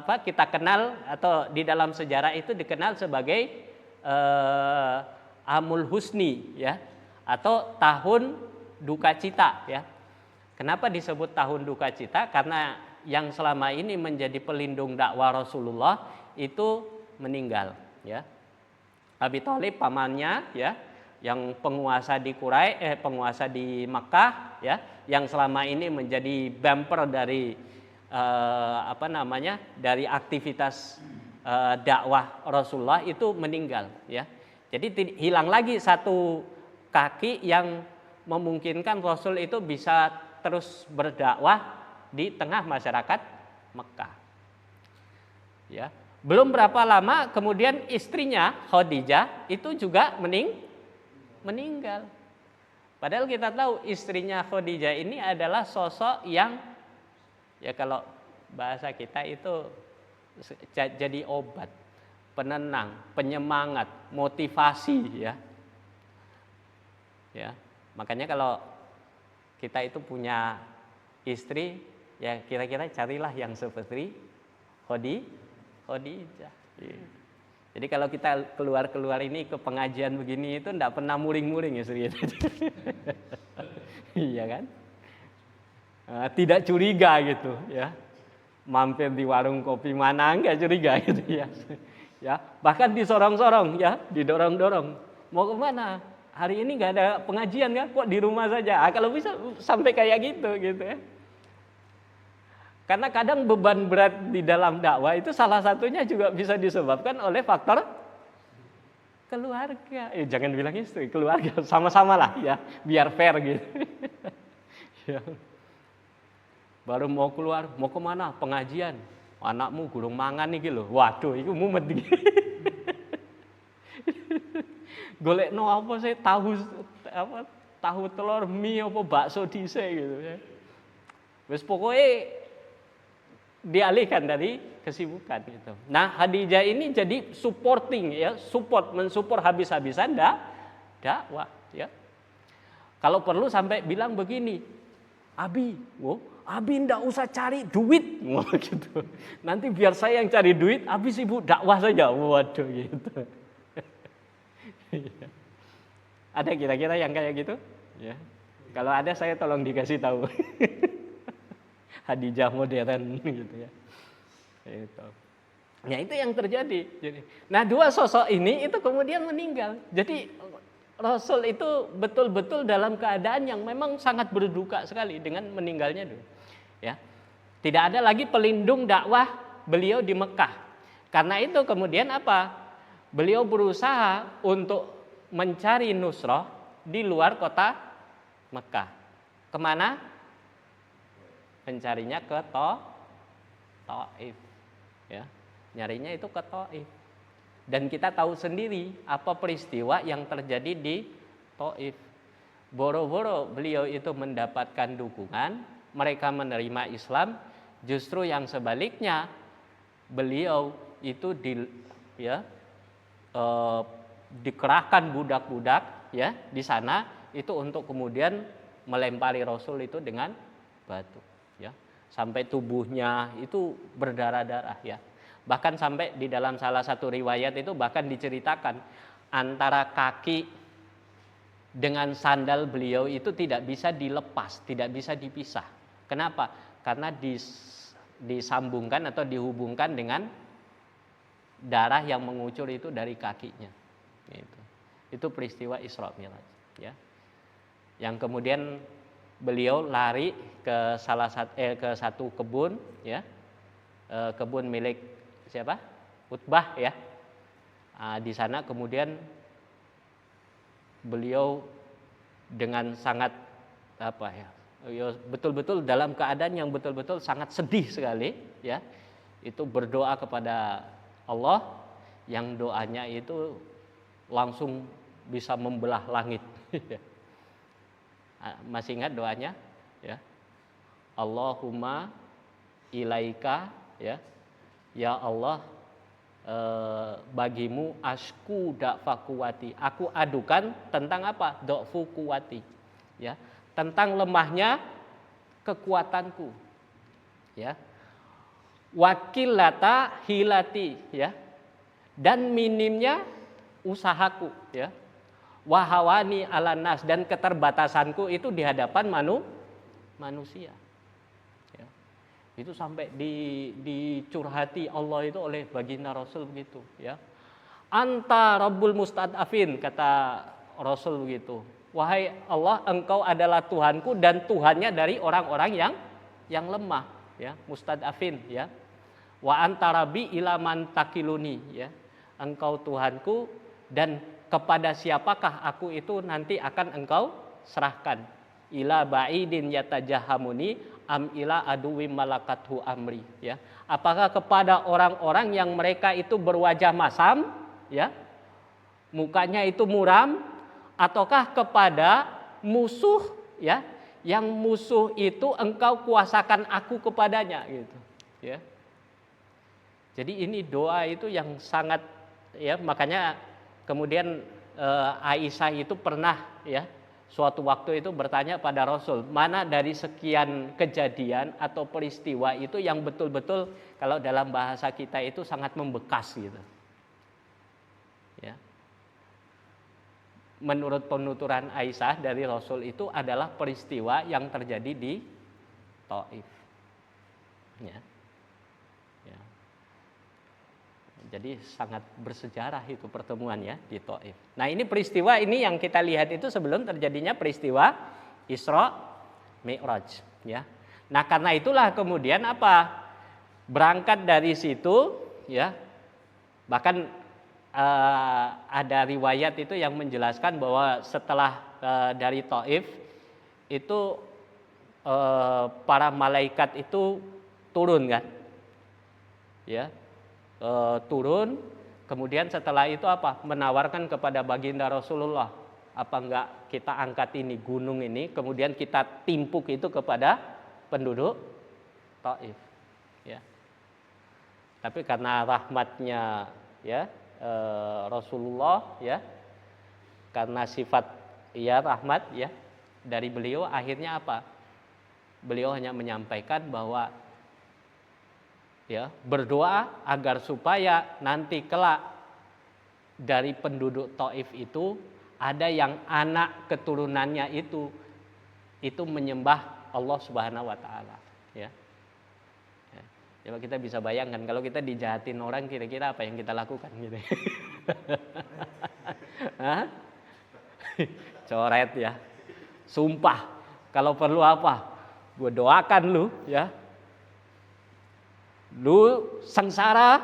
kita kenal atau di dalam sejarah itu dikenal sebagai Amul Husni ya, atau tahun duka cita ya. Kenapa disebut tahun duka cita? Karena yang selama ini menjadi pelindung dakwah Rasulullah itu meninggal ya. Abi Thalib pamannya ya, yang penguasa di penguasa di Makkah ya, yang selama ini menjadi bumper dari dari aktivitas dakwah Rasulullah itu meninggal ya. Jadi hilang lagi satu kaki yang memungkinkan Rasul itu bisa terus berdakwah di tengah masyarakat Makkah. Ya. Belum berapa lama kemudian istrinya Khadijah itu juga meninggal. Padahal kita tahu istrinya Khadijah ini adalah sosok yang ya kalau bahasa kita itu jadi obat, penenang, penyemangat, motivasi ya. Ya. Makanya kalau kita itu punya istri ya kira-kira carilah yang seperti Khadijah. Jadi kalau kita keluar ini ke pengajian begini itu enggak pernah muring-muring ya serius. Iya kan? Tidak curiga gitu ya. Mampir di warung kopi mana enggak curiga gitu ya. Ya, bahkan disorong-sorong ya, didorong-dorong. Mau ke mana? Hari ini enggak ada pengajian kan? Kok di rumah saja? Kalau bisa sampai kayak gitu ya. Karena kadang beban berat di dalam dakwah itu salah satunya juga bisa disebabkan oleh faktor keluarga. Jangan bilang istri, keluarga sama-sama lah ya, biar fair gitu. Ya. Baru mau keluar, mau kemana? Pengajian. Anakmu gurung mangan nih gitu. Waduh, itu mumet nih. Golek no apa sih tahu telur mie apa bakso dhisik gitu ya. Wis pokoknya dialihkan dari kesibukan gitu. Nah, Khadijah ini jadi supporting ya, mensupport habis-habisan dakwah ya. Kalau perlu sampai bilang begini, Abi ndak usah cari duit, gitu. Nanti biar saya yang cari duit, Abi sibuk dakwah saja, waduh gitu. Ada kira-kira yang kayak gitu? Ya. Kalau ada saya tolong dikasih tahu. Khadijah modern gitu ya. Itu. Ya itu yang terjadi. Nah, dua sosok ini itu kemudian meninggal. Jadi Rasul itu betul-betul dalam keadaan yang memang sangat berduka sekali dengan meninggalnya dulu. Ya. Tidak ada lagi pelindung dakwah beliau di Mekah. Karena itu kemudian apa? Beliau berusaha untuk mencari nusrah di luar kota Mekah. Kemana? Mencarinya ke Taif. Ya. Nyarinya itu ke Taif. Dan kita tahu sendiri apa peristiwa yang terjadi di Taif. Boro-boro beliau itu mendapatkan dukungan, mereka menerima Islam, justru yang sebaliknya beliau itu dikerahkan budak-budak ya di sana itu untuk kemudian melempari Rasul itu dengan batu ya, sampai tubuhnya itu berdarah-darah ya. Bahkan sampai di dalam salah satu riwayat itu bahkan diceritakan antara kaki dengan sandal beliau itu tidak bisa dilepas, tidak bisa dipisah. Kenapa? Karena disambungkan atau dihubungkan dengan darah yang mengucur itu dari kakinya. Itu peristiwa Isra Mi'raj ya. Yang kemudian beliau lari ke satu kebun ya. Kebun milik siapa? Utbah ya. Di sana kemudian beliau dengan sangat betul-betul dalam keadaan yang betul-betul sangat sedih sekali ya. Itu berdoa kepada Allah yang doanya itu langsung bisa membelah langit. Masih ingat doanya ya? Allahumma ilaika ya. Ya Allah, bagimu asku da'fa kuwati. Aku adukan tentang apa? Da'fu kuwati. Ya, tentang lemahnya kekuatanku. Ya. Wakilata hilati ya. Dan minimnya usahaku ya. Wahawani ala nas, dan keterbatasanku itu di hadapan manusia. Itu sampai dicurhati Allah itu oleh baginda Rasul begitu ya. Anta Rabbul Mustad'afin, kata Rasul begitu. Wahai Allah, engkau adalah Tuhanku dan Tuhannya dari orang-orang yang lemah ya, mustad'afin ya. Wa anta rabbi ila man takiluni ya. Engkau Tuhanku dan kepada siapakah aku itu nanti akan engkau serahkan. Ila ba'idin yatajahamuni am ila aduwi malakathu amri ya. Apakah kepada orang-orang yang mereka itu berwajah masam ya, mukanya itu muram, ataukah kepada musuh ya, yang musuh itu engkau kuasakan aku kepadanya gitu ya. Jadi ini doa itu yang sangat ya, makanya kemudian Aisyah itu pernah ya suatu waktu itu bertanya pada Rasul, mana dari sekian kejadian atau peristiwa itu yang betul-betul kalau dalam bahasa kita itu sangat membekas gitu. Ya. Menurut penuturan Aisyah dari Rasul itu adalah peristiwa yang terjadi di Taif. Ya. Ya. Jadi sangat bersejarah itu pertemuan ya di Taif. Nah, ini peristiwa ini yang kita lihat itu sebelum terjadinya peristiwa Isra Mi'raj ya. Nah, karena itulah kemudian apa? Berangkat dari situ ya. Bahkan ada riwayat itu yang menjelaskan bahwa setelah dari Taif itu para malaikat itu turun kan, ya, turun. Kemudian setelah itu apa? Menawarkan kepada baginda Rasulullah, apa enggak kita angkat ini gunung ini, kemudian kita timpuk itu kepada penduduk Taif, ya. Tapi karena rahmatnya ya Rasulullah ya, karena sifat ya rahmat ya dari beliau, akhirnya apa? Beliau hanya menyampaikan bahwa ya berdoa agar supaya nanti kelak dari penduduk Taif itu ada yang anak keturunannya itu menyembah Allah Subhanahu wa taala, ya. Coba kita bisa bayangkan kalau kita dijahatin orang, kira-kira apa yang kita lakukan gitu. Hah? Coret ya. Sumpah kalau perlu apa? Gue doakan lu ya. Lu sengsara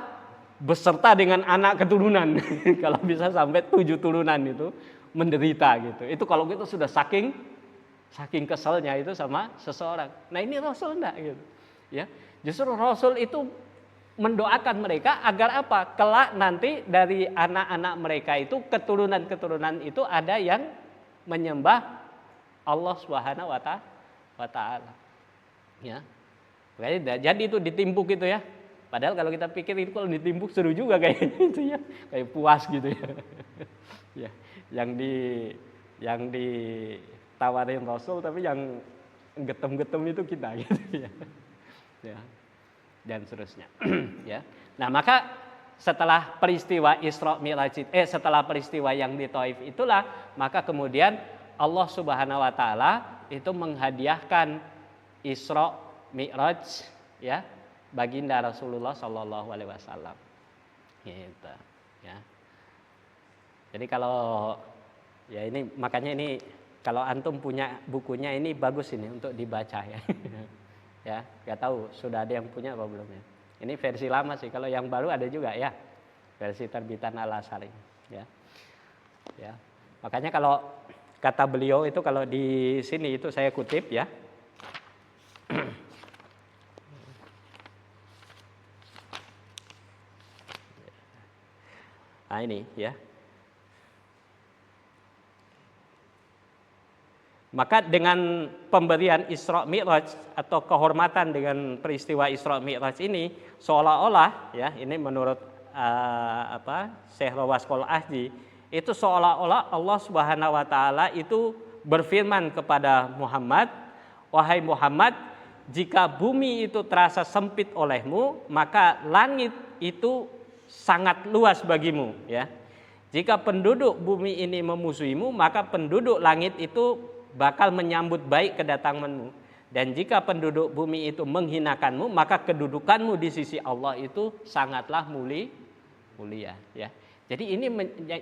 beserta dengan anak keturunan. Kalau bisa sampai 7 turunan itu menderita gitu. Itu kalau kita sudah saking keselnya itu sama seseorang. Nah, ini Rasul enggak gitu. Ya. Justru Rasul itu mendoakan mereka agar apa? Kelak nanti dari anak-anak mereka itu, keturunan-keturunan itu ada yang menyembah Allah Subhanahu wa taala. Ya. Jadi itu ditimpuk gitu ya. Padahal kalau kita pikir itu kalau ditimpuk seru juga kayaknya itu ya. Kayak puas gitu ya. Ya, yang ditawarin Rasul tapi yang getem-getem itu kita gitu ya. Ya, dan seterusnya. Ya. Nah, maka setelah peristiwa Isra Mi'raj setelah peristiwa yang di Taif itulah, maka kemudian Allah Subhanahu wa taala itu menghadiahkan Isra Mi'raj ya baginda Rasulullah sallallahu alaihi wasallam. Gitu, ya. Jadi kalau ya ini makanya ini kalau antum punya bukunya ini bagus ini untuk dibaca ya. Ya, nggak tahu sudah ada yang punya apa belum ya. Ini versi lama sih, kalau yang baru ada juga ya, versi terbitan Al-Azhar ya. Ya. Makanya kalau kata beliau itu kalau di sini itu saya kutip ya. Nah, ini ya. Maka dengan pemberian Isra Mi'raj atau kehormatan dengan peristiwa Isra Mi'raj ini seolah-olah ya, ini menurut Syekh Rawaskol Ahji, itu seolah-olah Allah Subhanahu wa taala itu berfirman kepada Muhammad, wahai Muhammad, jika bumi itu terasa sempit olehmu, maka langit itu sangat luas bagimu ya. Jika penduduk bumi ini memusuhimu, maka penduduk langit itu bakal menyambut baik kedatanganmu. Dan jika penduduk bumi itu menghinakanmu, maka kedudukanmu di sisi Allah itu sangatlah mulia ya. Jadi ini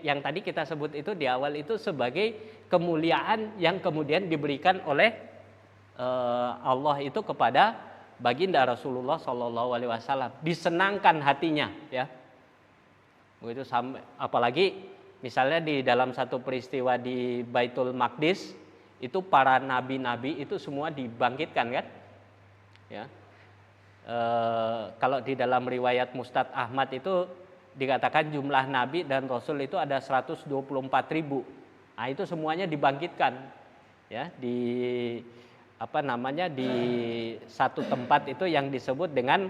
yang tadi kita sebut itu di awal itu sebagai kemuliaan yang kemudian diberikan oleh Allah itu kepada baginda Rasulullah sallallahu alaihi wasallam, disenangkan hatinya ya. Begitu sampai apalagi misalnya di dalam satu peristiwa di Baitul Maqdis itu para nabi-nabi itu semua dibangkitkan kan ya. Kalau di dalam riwayat Mustad Ahmad itu dikatakan jumlah nabi dan rasul itu ada 124.000. Nah, itu semuanya dibangkitkan ya di di satu tempat itu yang disebut dengan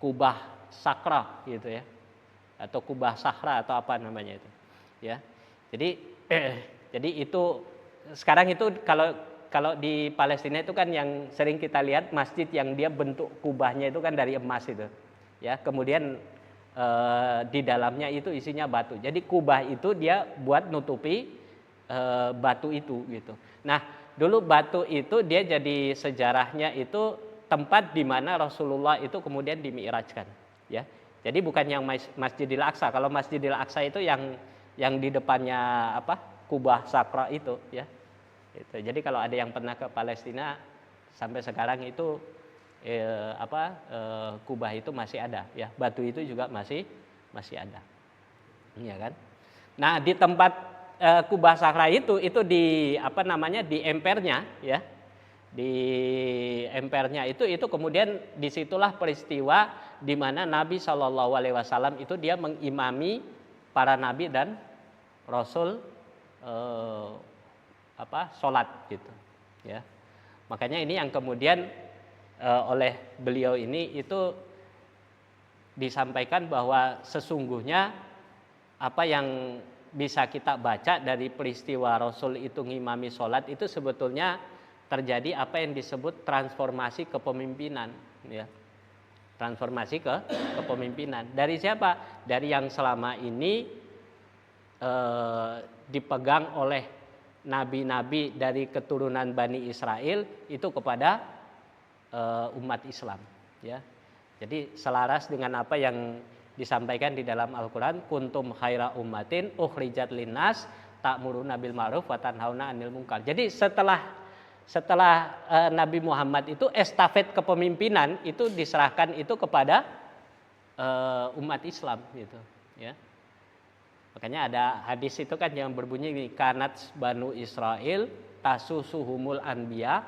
Kubah Sakra gitu ya, atau Kubah Sahra atau apa namanya itu ya. Jadi itu sekarang itu kalau di Palestina itu kan yang sering kita lihat masjid yang dia bentuk kubahnya itu kan dari emas itu ya, kemudian di dalamnya itu isinya batu. Jadi kubah itu dia buat nutupi batu itu gitu. Nah, dulu batu itu dia jadi sejarahnya itu tempat di mana Rasulullah itu kemudian dimi'rajkan ya. Jadi bukan yang Masjidil Aqsa. Kalau Masjidil Aqsa itu yang di depannya Kubah Sakra itu ya. Gitu. Jadi kalau ada yang pernah ke Palestina Sampai sekarang itu kubah itu masih ada ya, batu itu juga masih ada, ya kan. Nah, di tempat kubah sakra itu di di empernya ya, di empernya itu kemudian disitulah peristiwa di mana Nabi Shallallahu Alaihi Wasallam itu dia mengimami para nabi dan rasul sholat gitu ya. Makanya ini yang kemudian oleh beliau ini itu disampaikan bahwa sesungguhnya apa yang bisa kita baca dari peristiwa Rasul itu ngimami sholat itu sebetulnya terjadi apa yang disebut transformasi kepemimpinan ya. Transformasi kepemimpinan. Dari siapa? Dari yang selama ini dipegang oleh nabi-nabi dari keturunan Bani Israel itu kepada umat Islam ya. Jadi selaras dengan apa yang disampaikan di dalam Al-Qur'an, kuntum khaira ummatin ukhrijat linnas ta'muruna bil ma'ruf wa tanhauna 'anil munkar. Jadi setelah Nabi Muhammad itu estafet kepemimpinan itu diserahkan itu kepada umat Islam gitu ya. Makanya ada hadis itu kan yang berbunyi ini, kanat banu Israel tasusuhumul anbiya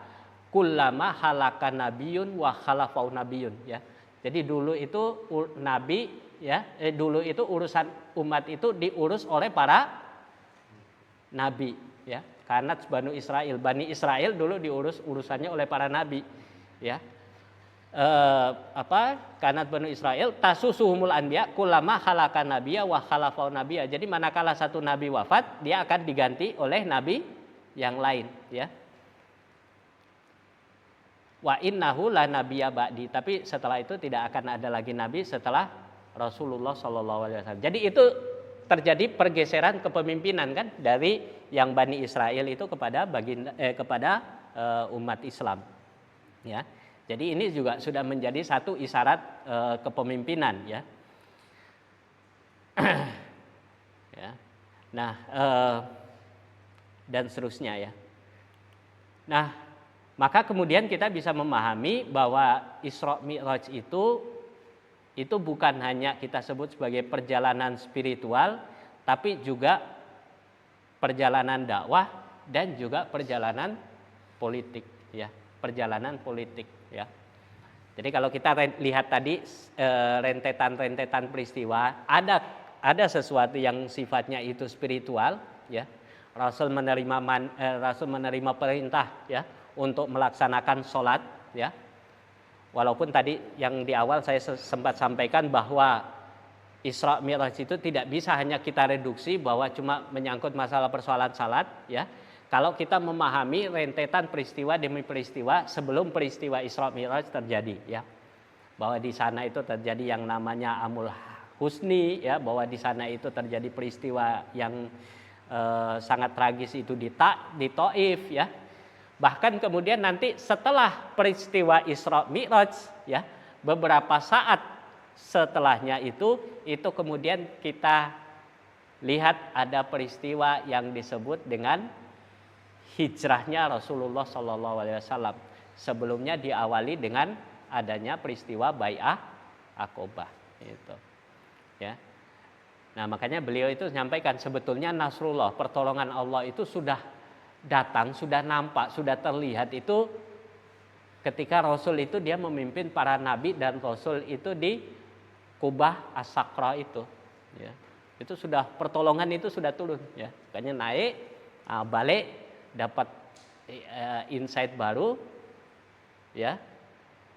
kullama halakan nabiyun wa khalafau nabiyun ya. Jadi dulu itu nabi ya, dulu itu urusan umat itu diurus oleh para nabi ya. Karena Bani Israel dulu diurus urusannya oleh para nabi ya. Kanat Bani Israel tasusuhumul anbiya kullama halakan nabiyya wa khalafau nabiyya. Jadi manakala satu nabi wafat, dia akan diganti oleh nabi yang lain ya. Wa innahu la nabiyya ba'di, tapi setelah itu tidak akan ada lagi nabi setelah Rasulullah SAW. Jadi itu terjadi pergeseran kepemimpinan kan dari yang Bani Israel itu kepada umat Islam. Ya. Jadi ini juga sudah menjadi satu isyarat kepemimpinan ya. Ya. Nah, dan seterusnya ya. Nah, maka kemudian kita bisa memahami bahwa Isra Mi'raj itu bukan hanya kita sebut sebagai perjalanan spiritual, tapi juga perjalanan dakwah dan juga perjalanan politik ya, perjalanan politik ya. Jadi kalau kita lihat tadi rentetan peristiwa, ada sesuatu yang sifatnya itu spiritual ya. Rasul menerima perintah ya untuk melaksanakan sholat ya. Walaupun tadi yang di awal saya sempat sampaikan bahwa Isra Mi'raj itu tidak bisa hanya kita reduksi bahwa cuma menyangkut masalah persoalan salat ya. Kalau kita memahami rentetan peristiwa demi peristiwa sebelum peristiwa Isra Mi'raj terjadi ya. Bahwa di sana itu terjadi yang namanya Amul Husni ya, bahwa di sana itu terjadi peristiwa yang sangat tragis itu di Taif ya. Bahkan kemudian nanti setelah peristiwa Isra Mi'raj ya, beberapa saat setelahnya itu kemudian kita lihat ada peristiwa yang disebut dengan hijrahnya Rasulullah SAW. Sebelumnya diawali dengan adanya peristiwa Bai'ah Aqobah itu. Ya. Nah, makanya beliau itu menyampaikan sebetulnya Nasrullah, pertolongan Allah itu sudah datang, sudah nampak, sudah terlihat itu ketika Rasul itu dia memimpin para nabi dan Rasul itu di Kubah As-Sakra itu ya. Itu sudah pertolongan itu sudah turun ya. Makanya naik balik dapat insight baru ya.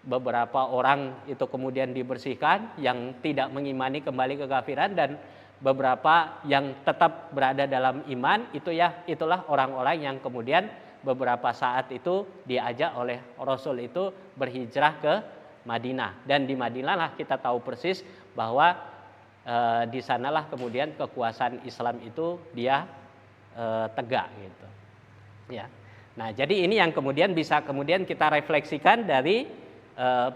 Beberapa orang itu kemudian dibersihkan yang tidak mengimani kembali kekafiran, dan beberapa yang tetap berada dalam iman itulah orang-orang yang kemudian beberapa saat itu diajak oleh Rasul itu berhijrah ke Madinah, dan di Madinah lah kita tahu persis bahwa di sanalah kemudian kekuasaan Islam itu dia tegak gitu ya. Nah, jadi ini yang kemudian bisa kita refleksikan dari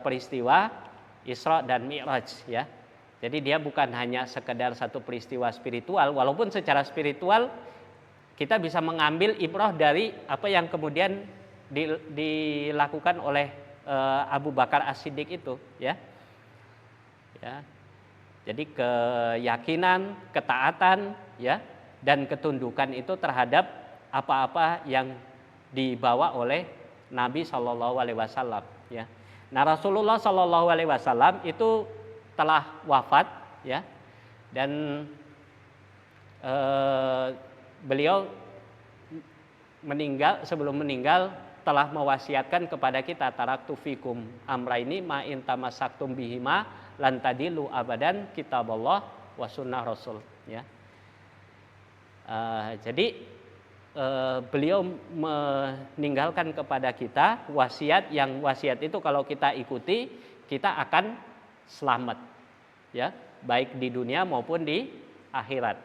peristiwa Isra dan Mi'raj ya. Jadi dia bukan hanya sekedar satu peristiwa spiritual, walaupun secara spiritual kita bisa mengambil ibrah dari apa yang kemudian dilakukan oleh Abu Bakar As-Siddiq itu, ya. Ya. Jadi keyakinan, ketaatan, ya, dan ketundukan itu terhadap apa-apa yang dibawa oleh Nabi Shallallahu Alaihi Wasallam, ya. Nah, Rasulullah Shallallahu Alaihi Wasallam itu telah wafat, ya, dan beliau sebelum meninggal telah mewasiatkan kepada kita, taraktu fikum amraini ma in tamassaktum bihima lan tadilu abadan, kitaballah wa sunnah rasul, ya. Jadi beliau meninggalkan kepada kita wasiat itu kalau kita ikuti kita akan selamat, ya, baik di dunia maupun di akhirat.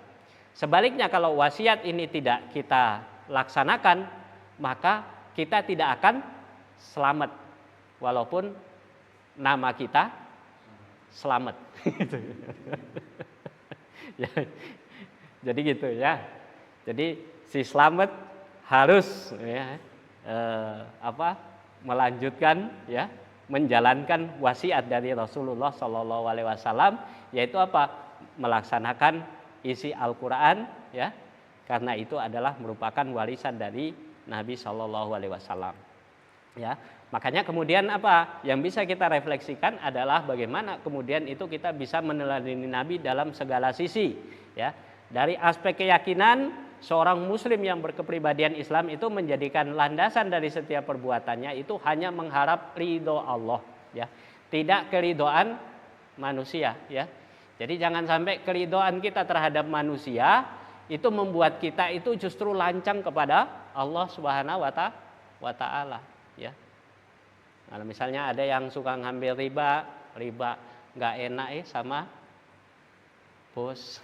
Sebaliknya kalau wasiat ini tidak kita laksanakan, maka kita tidak akan selamat walaupun nama kita selamat. Jadi gitu, ya. Jadi si selamat harus, ya, melanjutkan, ya, menjalankan wasiat dari Rasulullah Shallallahu Alaihi Wasallam, yaitu apa? Melaksanakan isi Al-Quran, ya, karena itu adalah merupakan warisan dari Nabi Shallallahu Alaihi Wasallam, ya. Makanya kemudian apa yang bisa kita refleksikan adalah bagaimana kemudian itu kita bisa meneladani Nabi dalam segala sisi, ya. Dari aspek keyakinan, seorang muslim yang berkepribadian Islam itu menjadikan landasan dari setiap perbuatannya itu hanya mengharap ridho Allah, ya, tidak keridhoan manusia, ya. Jadi jangan sampai keridhoan kita terhadap manusia itu membuat kita itu justru lancang kepada Allah Subhanahu wa taala, ya. Nah, misalnya ada yang suka ngambil riba nggak enak sama bos,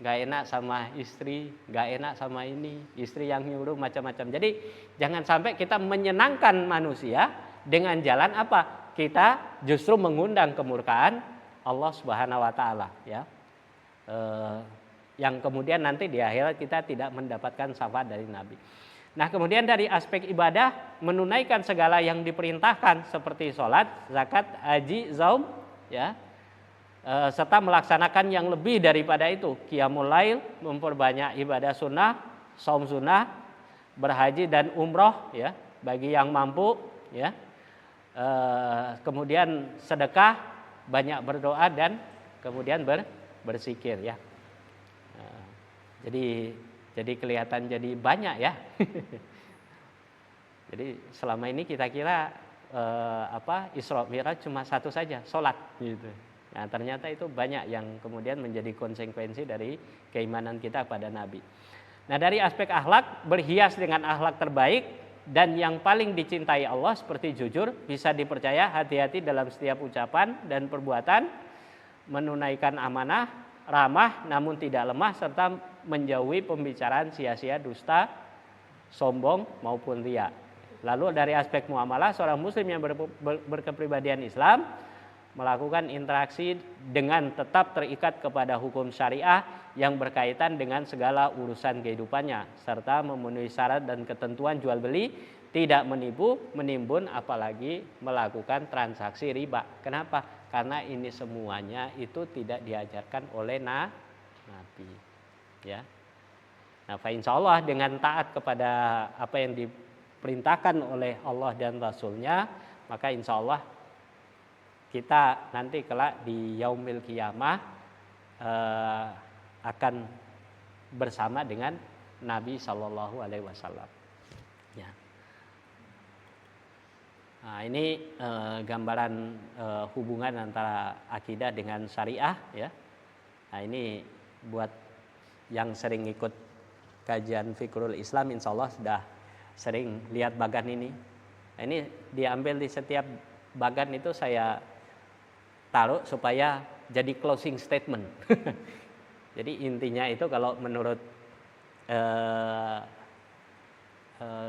nggak enak sama istri, nggak enak sama ini, istri yang nyuruh macam-macam. Jadi jangan sampai kita menyenangkan manusia dengan jalan apa? Kita justru mengundang kemurkaan Allah Subhanahu wa taala, ya. Yang kemudian nanti di akhirat kita tidak mendapatkan syafaat dari Nabi. Nah, kemudian dari aspek ibadah, menunaikan segala yang diperintahkan seperti sholat, zakat, haji, zaum, ya, serta melaksanakan yang lebih daripada itu, qiyamul lail, memperbanyak ibadah sunnah, saum sunnah, berhaji dan umroh, ya, bagi yang mampu, ya. Kemudian sedekah, banyak berdoa dan kemudian berzikir, ya. Jadi kelihatan jadi banyak, ya. Jadi selama ini kita kira Isra Mi'raj cuma satu saja, sholat, gitu. Nah, ternyata itu banyak yang kemudian menjadi konsekuensi dari keimanan kita pada Nabi. Nah, dari aspek akhlak, berhias dengan akhlak terbaik dan yang paling dicintai Allah seperti jujur, bisa dipercaya, hati-hati dalam setiap ucapan dan perbuatan, menunaikan amanah, ramah namun tidak lemah, serta menjauhi pembicaraan sia-sia, dusta, sombong maupun riya. Lalu dari aspek muamalah, seorang muslim yang berkepribadian Islam melakukan interaksi dengan tetap terikat kepada hukum syariah yang berkaitan dengan segala urusan kehidupannya, serta memenuhi syarat dan ketentuan jual beli, tidak menipu, menimbun, apalagi melakukan transaksi riba. Kenapa? Karena ini semuanya itu tidak diajarkan oleh Nabi. Ya, nah, insya Allah dengan taat kepada apa yang diperintahkan oleh Allah dan Rasulnya, maka insya Allah kita nanti kelak di yaumil qiyamah akan bersama dengan Nabi Shallallahu Alaihi Wasallam. Ya. Nah, ini gambaran hubungan antara akidah dengan syariah, ya. Nah, ini buat yang sering ikut kajian Fikrul Islam, insya Allah sudah sering lihat bagan ini. Nah, ini diambil di setiap bagan itu saya taruh supaya jadi closing statement. Jadi intinya itu kalau menurut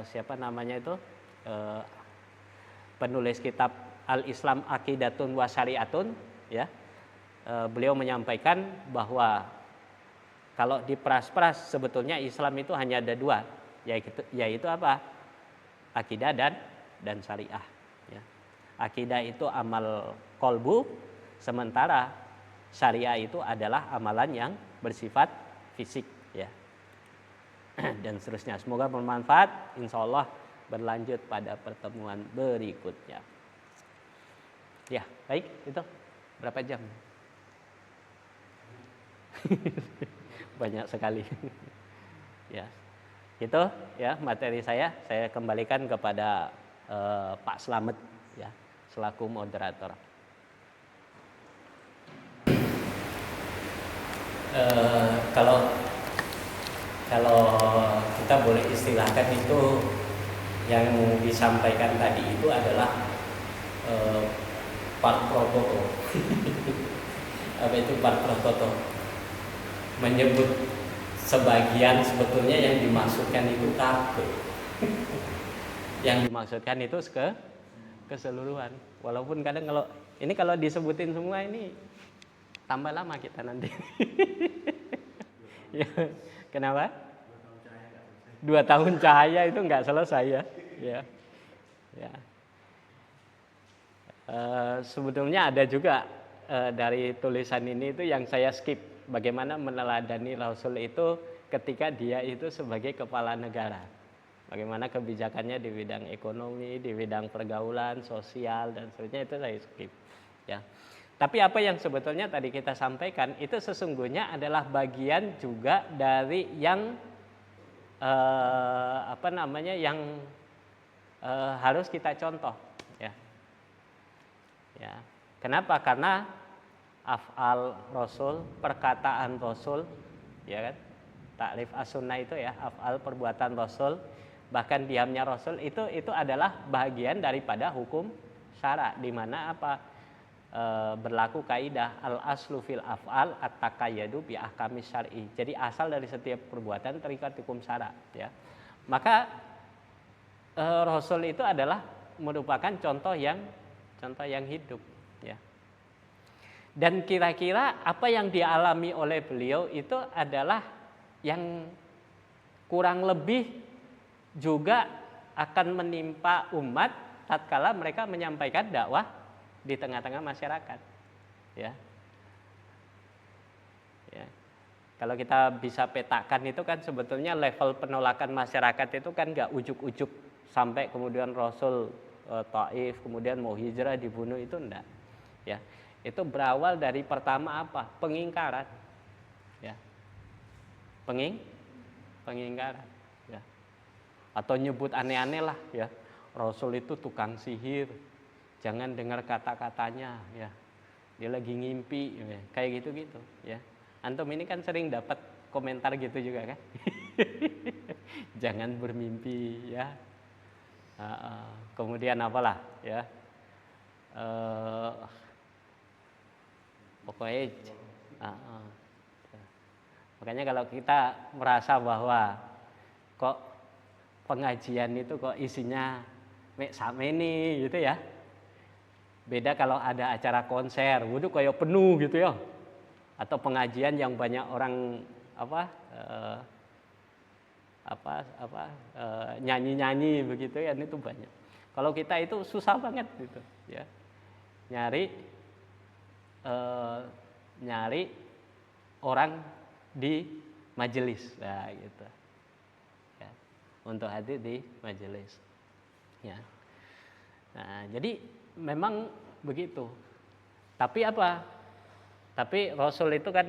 siapa namanya itu penulis kitab Al-Islam Aqidatun wa Syariatun, ya, beliau menyampaikan bahwa kalau diperas-peras sebetulnya Islam itu hanya ada dua, yaitu apa? akidah dan syariah. Ya. Akidah itu amal kolbu, sementara syariah itu adalah amalan yang bersifat fisik. Ya. Dan seterusnya. Semoga bermanfaat. Insya Allah berlanjut pada pertemuan berikutnya. Ya, baik. Itu berapa jam? Banyak sekali. Ya, itu ya materi saya kembalikan kepada Pak Slamet ya selaku moderator. Kalau kita boleh istilahkan itu yang disampaikan tadi itu adalah part pro toto. Apa itu part pro toto? Menyebut sebagian, sebetulnya yang dimaksudkan itu kabeh. Yang dimaksudkan itu keseluruhan. Walaupun kadang kalau disebutin semua ini tambah lama kita nanti. Ya, kenapa? 2 tahun cahaya itu nggak selesai ya. Ya. Sebetulnya ada juga dari tulisan ini itu yang saya skip. Bagaimana meneladani Rasul itu ketika dia itu sebagai kepala negara. Bagaimana kebijakannya di bidang ekonomi, di bidang pergaulan, sosial, dan seterusnya itu saya skip. Ya. Tapi apa yang sebetulnya tadi kita sampaikan itu sesungguhnya adalah bagian juga dari yang harus kita contoh. Ya. Kenapa? Karena af'al Rasul, perkataan Rasul, ya kan? Takrif as-sunnah itu ya, af'al perbuatan Rasul, bahkan diamnya Rasul itu adalah bagian daripada hukum syara, di mana berlaku kaidah al-aslu fil af'al at-taqayyadu bi ahkamis syar'i. Jadi asal dari setiap perbuatan terikat hukum syara, ya. Maka Rasul itu adalah merupakan contoh yang hidup, ya. Dan kira-kira apa yang dialami oleh beliau itu adalah yang kurang lebih juga akan menimpa umat tatkala mereka menyampaikan dakwah di tengah-tengah masyarakat. Ya. Kalau kita bisa petakan itu kan sebetulnya level penolakan masyarakat itu kan nggak ujuk-ujuk sampai kemudian Rasul Taif kemudian mau hijrah dibunuh, itu enggak. Ya. Itu berawal dari pertama apa? Pengingkaran. Ya. Pengingkaran, ya. Atau nyebut aneh-aneh lah, ya. Rasul itu tukang sihir. Jangan dengar kata-katanya, ya. Dia lagi ngimpi, ya. Kayak gitu-gitu, ya. Antum ini kan sering dapat komentar gitu juga kan? Jangan bermimpi, ya. Kemudian apalah, ya. Pokoknya makanya kalau kita merasa bahwa kok pengajian itu kok isinya mek sameni gitu ya, beda kalau ada acara konser, waduh kayak penuh gitu ya, atau pengajian yang banyak orang nyanyi-nyanyi begitu ya, itu banyak. Kalau kita itu susah banget gitu ya, nyari orang di majelis, nah gitu ya, untuk hadir di majelis, ya. Nah jadi memang begitu. Tapi Rasul itu kan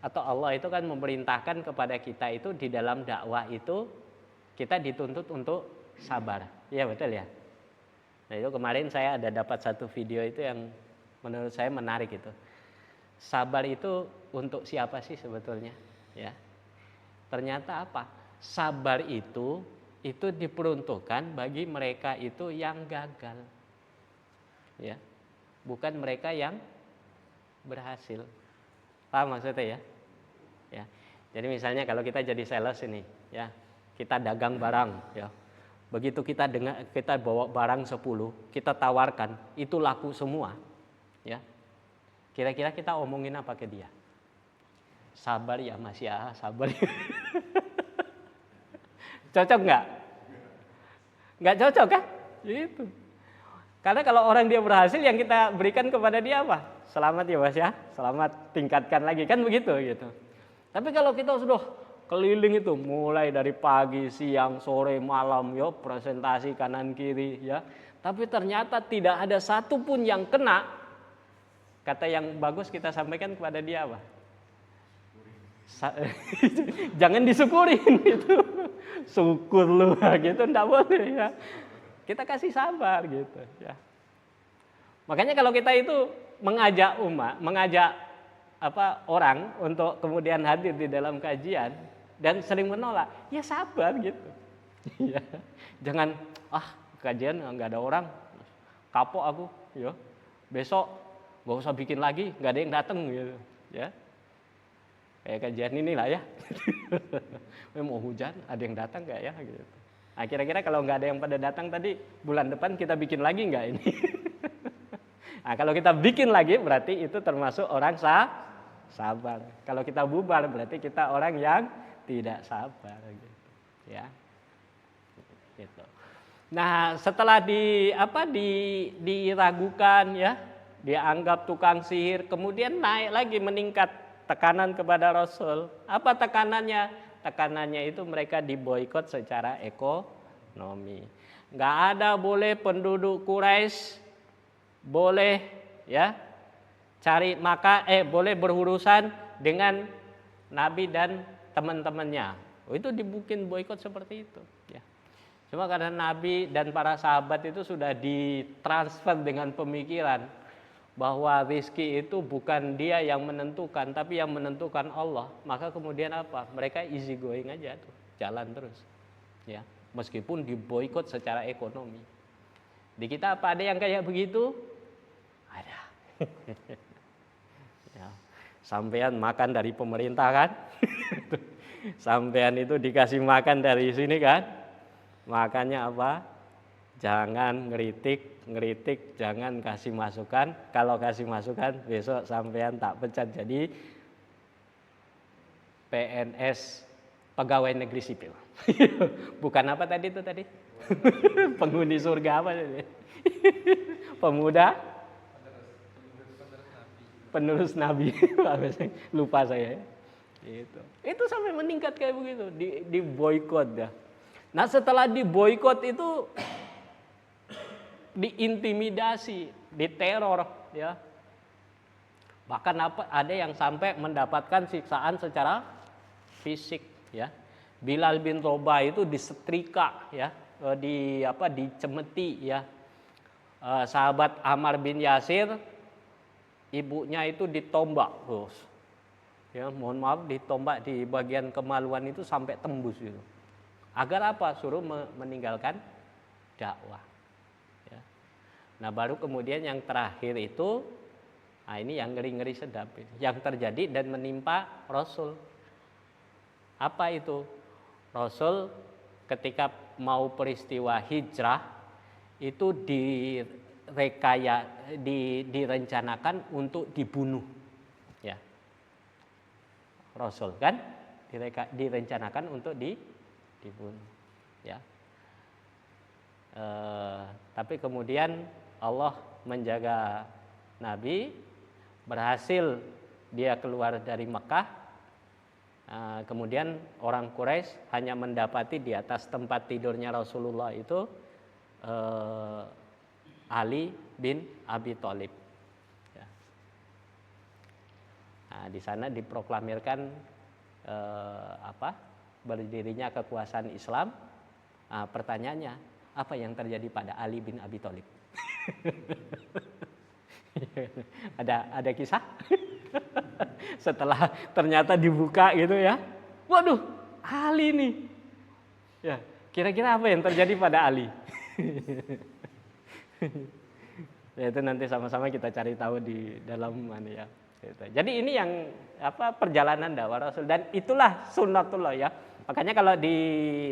atau Allah itu kan memerintahkan kepada kita itu di dalam dakwah itu kita dituntut untuk sabar, ya betul ya. Nah itu kemarin saya ada dapat satu video itu yang menurut saya menarik itu. Sabar itu untuk siapa sih sebetulnya? Ya. Ternyata apa? Sabar itu diperuntukkan bagi mereka itu yang gagal. Ya. Bukan mereka yang berhasil. Paham maksudnya ya? Ya. Jadi misalnya kalau kita jadi sales ini, ya. Kita dagang barang, ya. Begitu kita bawa barang 10, kita tawarkan, itu laku semua. Ya, kira-kira kita omongin apa ke dia? Sabar ya Mas ya, sabar. Cocok nggak? Nggak cocok kan? Gitu. Karena kalau orang dia berhasil, yang kita berikan kepada dia apa? Selamat ya Mas ya, selamat, tingkatkan lagi, kan begitu gitu. Tapi kalau kita sudah keliling itu mulai dari pagi, siang, sore, malam, ya presentasi kanan kiri ya, tapi ternyata tidak ada satupun yang kena, kata yang bagus kita sampaikan kepada dia apa? Jangan disyukurin gitu, syukur lu gitu, enggak boleh ya. Kita kasih sabar gitu ya. Makanya kalau kita itu mengajak umat, mengajak orang untuk kemudian hadir di dalam kajian dan sering menolak, ya sabar gitu. Ya. Jangan kajian nggak ada orang, kapok aku, ya. Besok nggak usah bikin lagi, nggak ada yang datang gitu, ya. Kayak kajian inilah ya. Mau hujan, ada yang datang nggak ya gitu. Nah, kira-kira kalau nggak ada yang pada datang tadi, bulan depan kita bikin lagi nggak ini? Nah, kalau kita bikin lagi berarti itu termasuk orang sabar. Kalau kita bubar berarti kita orang yang tidak sabar gitu. Ya. Gitu. Nah, setelah diragukan ya, dianggap tukang sihir, kemudian naik lagi meningkat tekanan kepada Rasul. Apa tekanannya? Tekanannya itu mereka diboikot secara ekonomi. Nggak ada boleh penduduk Quraisy boleh ya boleh berurusan dengan Nabi dan teman-temannya. Itu dibikin boikot seperti itu. Ya. Cuma karena Nabi dan para sahabat itu sudah ditransfer dengan pemikiran bahwa rezeki itu bukan dia yang menentukan, tapi yang menentukan Allah. Maka kemudian apa? Mereka easy going aja tuh, jalan terus. Ya, meskipun diboikot secara ekonomi. Di kita apa ada yang kayak begitu? Ada. Ya, sampean makan dari pemerintah kan? Sampean itu dikasih makan dari sini kan? Makanya apa? Jangan ngeritik, jangan kasih masukan. Kalau kasih masukan besok sampean tak pecat jadi PNS, pegawai negeri sipil. Bukan apa tadi itu tadi? Penghuni surga apa tadi? Pemuda penerus nabi. Lupa saya. Itu sampai meningkat kayak begitu, di boikot dah. Nah, setelah diboikot itu diintimidasi, diteror ya. Bahkan ada yang sampai mendapatkan siksaan secara fisik ya. Bilal bin Rabah itu disetrika ya, dicemeti ya. Sahabat Ammar bin Yasir, ibunya itu ditombak terus. Ya, mohon maaf, ditombak di bagian kemaluan itu sampai tembus gitu. Agar apa? Suruh meninggalkan dakwah. Ya. Nah, baru kemudian yang terakhir itu, nah ini yang ngeri-ngeri sedap, yang terjadi dan menimpa Rasul. Apa itu? Rasul ketika mau peristiwa hijrah itu direncanakan untuk dibunuh. Ya. Rasul kan direncanakan untuk dibunuh. Ya. Tapi kemudian Allah menjaga Nabi, berhasil dia keluar dari Mekah. Kemudian orang Quraisy hanya mendapati di atas tempat tidurnya Rasulullah itu Ali bin Abi Thalib. Ya. Nah, di sana diproklamirkan berdirinya kekuasaan Islam. Nah, pertanyaannya, apa yang terjadi pada Ali bin Abi Thalib? ada kisah? Setelah ternyata dibuka gitu ya, waduh, Ali nih. Ya, kira-kira apa yang terjadi pada Ali? Ya, itu nanti sama-sama kita cari tahu di dalam mana ya. Jadi ini yang perjalanan dakwah Rasul, dan itulah sunnatullah ya. Makanya kalau di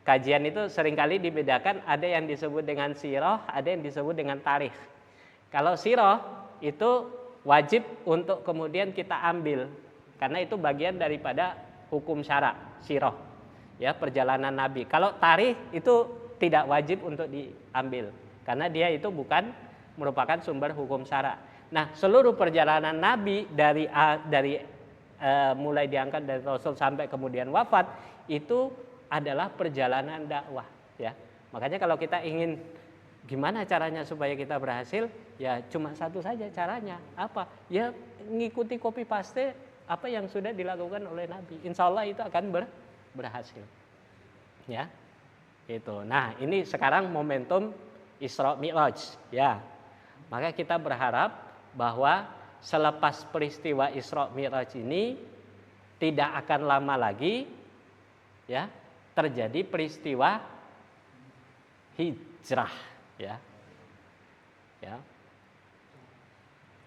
kajian itu seringkali dibedakan, ada yang disebut dengan sirah, ada yang disebut dengan tarikh. Kalau sirah itu wajib untuk kemudian kita ambil, karena itu bagian daripada hukum syara, sirah. ya perjalanan Nabi. Kalau tarikh itu tidak wajib untuk diambil karena dia itu bukan merupakan sumber hukum syara. Nah, seluruh perjalanan Nabi dari mulai diangkat dari Rasul sampai kemudian wafat itu adalah perjalanan dakwah, ya. Makanya kalau kita ingin gimana caranya supaya kita berhasil, ya cuma satu saja caranya. Apa? Ya ngikuti copy paste apa yang sudah dilakukan oleh Nabi. Insya Allah itu akan berhasil. Ya, itu. Nah, ini sekarang momentum Isra Mi'raj. Ya, maka kita berharap bahwa selepas peristiwa Isra Mi'raj ini tidak akan lama lagi, ya, terjadi peristiwa hijrah, ya.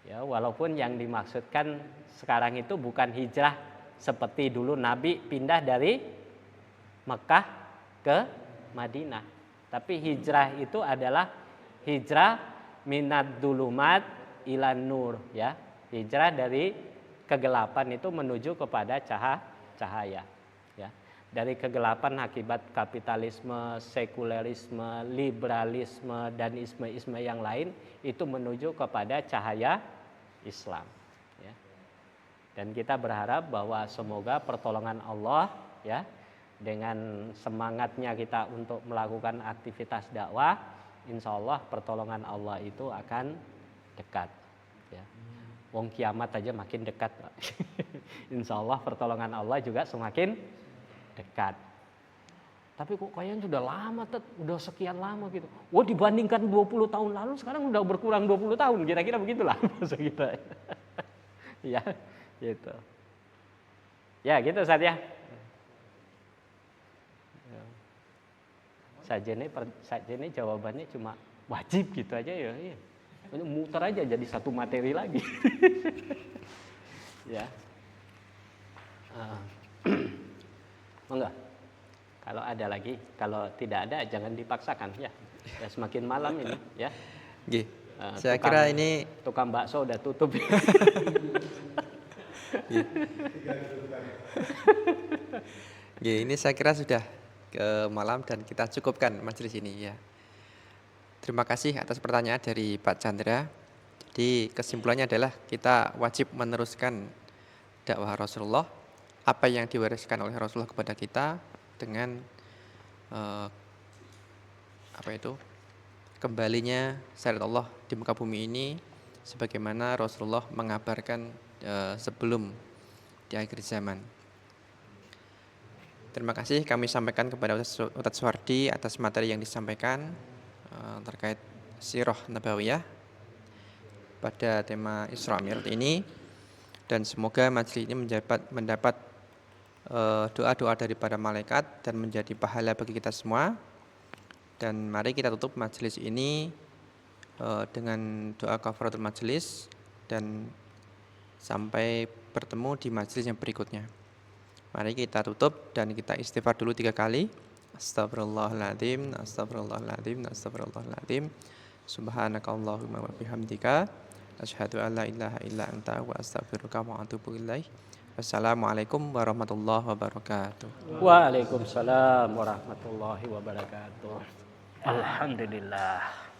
Ya, walaupun yang dimaksudkan sekarang itu bukan hijrah seperti dulu Nabi pindah dari Mekah ke Madinah. Tapi hijrah itu adalah hijrah minad dulumat ilan nur, ya. Hijrah dari kegelapan itu menuju kepada cahaya, ya. Dari kegelapan akibat kapitalisme, sekulerisme, liberalisme dan isme-isme yang lain itu menuju kepada cahaya Islam, ya. Dan kita berharap bahwa semoga pertolongan Allah, ya, dengan semangatnya kita untuk melakukan aktivitas dakwah, insya Allah pertolongan Allah itu akan dekat, ya. Wong kiamat aja makin dekat, Pak. Insya Allah pertolongan Allah juga semakin dekat. Tapi kok kayaknya sudah lama, udah sekian lama gitu. Wah, dibandingkan 20 tahun lalu sekarang udah berkurang 20 tahun, kira-kira begitulah maksud kita. Ya, gitu. Ya, gitu Ustaz ya. Saja ini jawabannya cuma wajib gitu aja ya. Muter aja jadi satu materi lagi. Ya. Enggak. Kalau ada lagi, kalau tidak ada jangan dipaksakan, ya. Ya semakin malam ini, ya. Nggih. Saya kira ini tukang bakso udah tutup. Nggih, ini saya kira sudah ke malam dan kita cukupkan majelis ini, ya. Terima kasih atas pertanyaan dari Pak Chandra. Jadi kesimpulannya adalah kita wajib meneruskan dakwah Rasulullah, apa yang diwariskan oleh Rasulullah kepada kita dengan kembalinya syariat Allah di muka bumi ini, sebagaimana Rasulullah mengabarkan sebelum di akhir zaman. Terima kasih kami sampaikan kepada Ustadz Suwardi atas materi yang disampaikan terkait sirah nabawiyah pada tema Isra Mi'raj ini, dan semoga majelis ini mendapat doa-doa dari para malaikat dan menjadi pahala bagi kita semua. Dan mari kita tutup majelis ini dengan doa kafaratul majelis dan sampai bertemu di majelis yang berikutnya. Mari kita tutup dan kita istighfar dulu 3 kali. Astagfirullahaladzim, astagfirullahaladzim, astagfirullahaladzim. Subhanakallahumma wa bihamdika asyhadu an la ilaha illa anta wa astaghfiruka wa atubu ilaik. Wassalamualaikum warahmatullahi wabarakatuh. Waalaikumsalam warahmatullahi wabarakatuh. Alhamdulillah.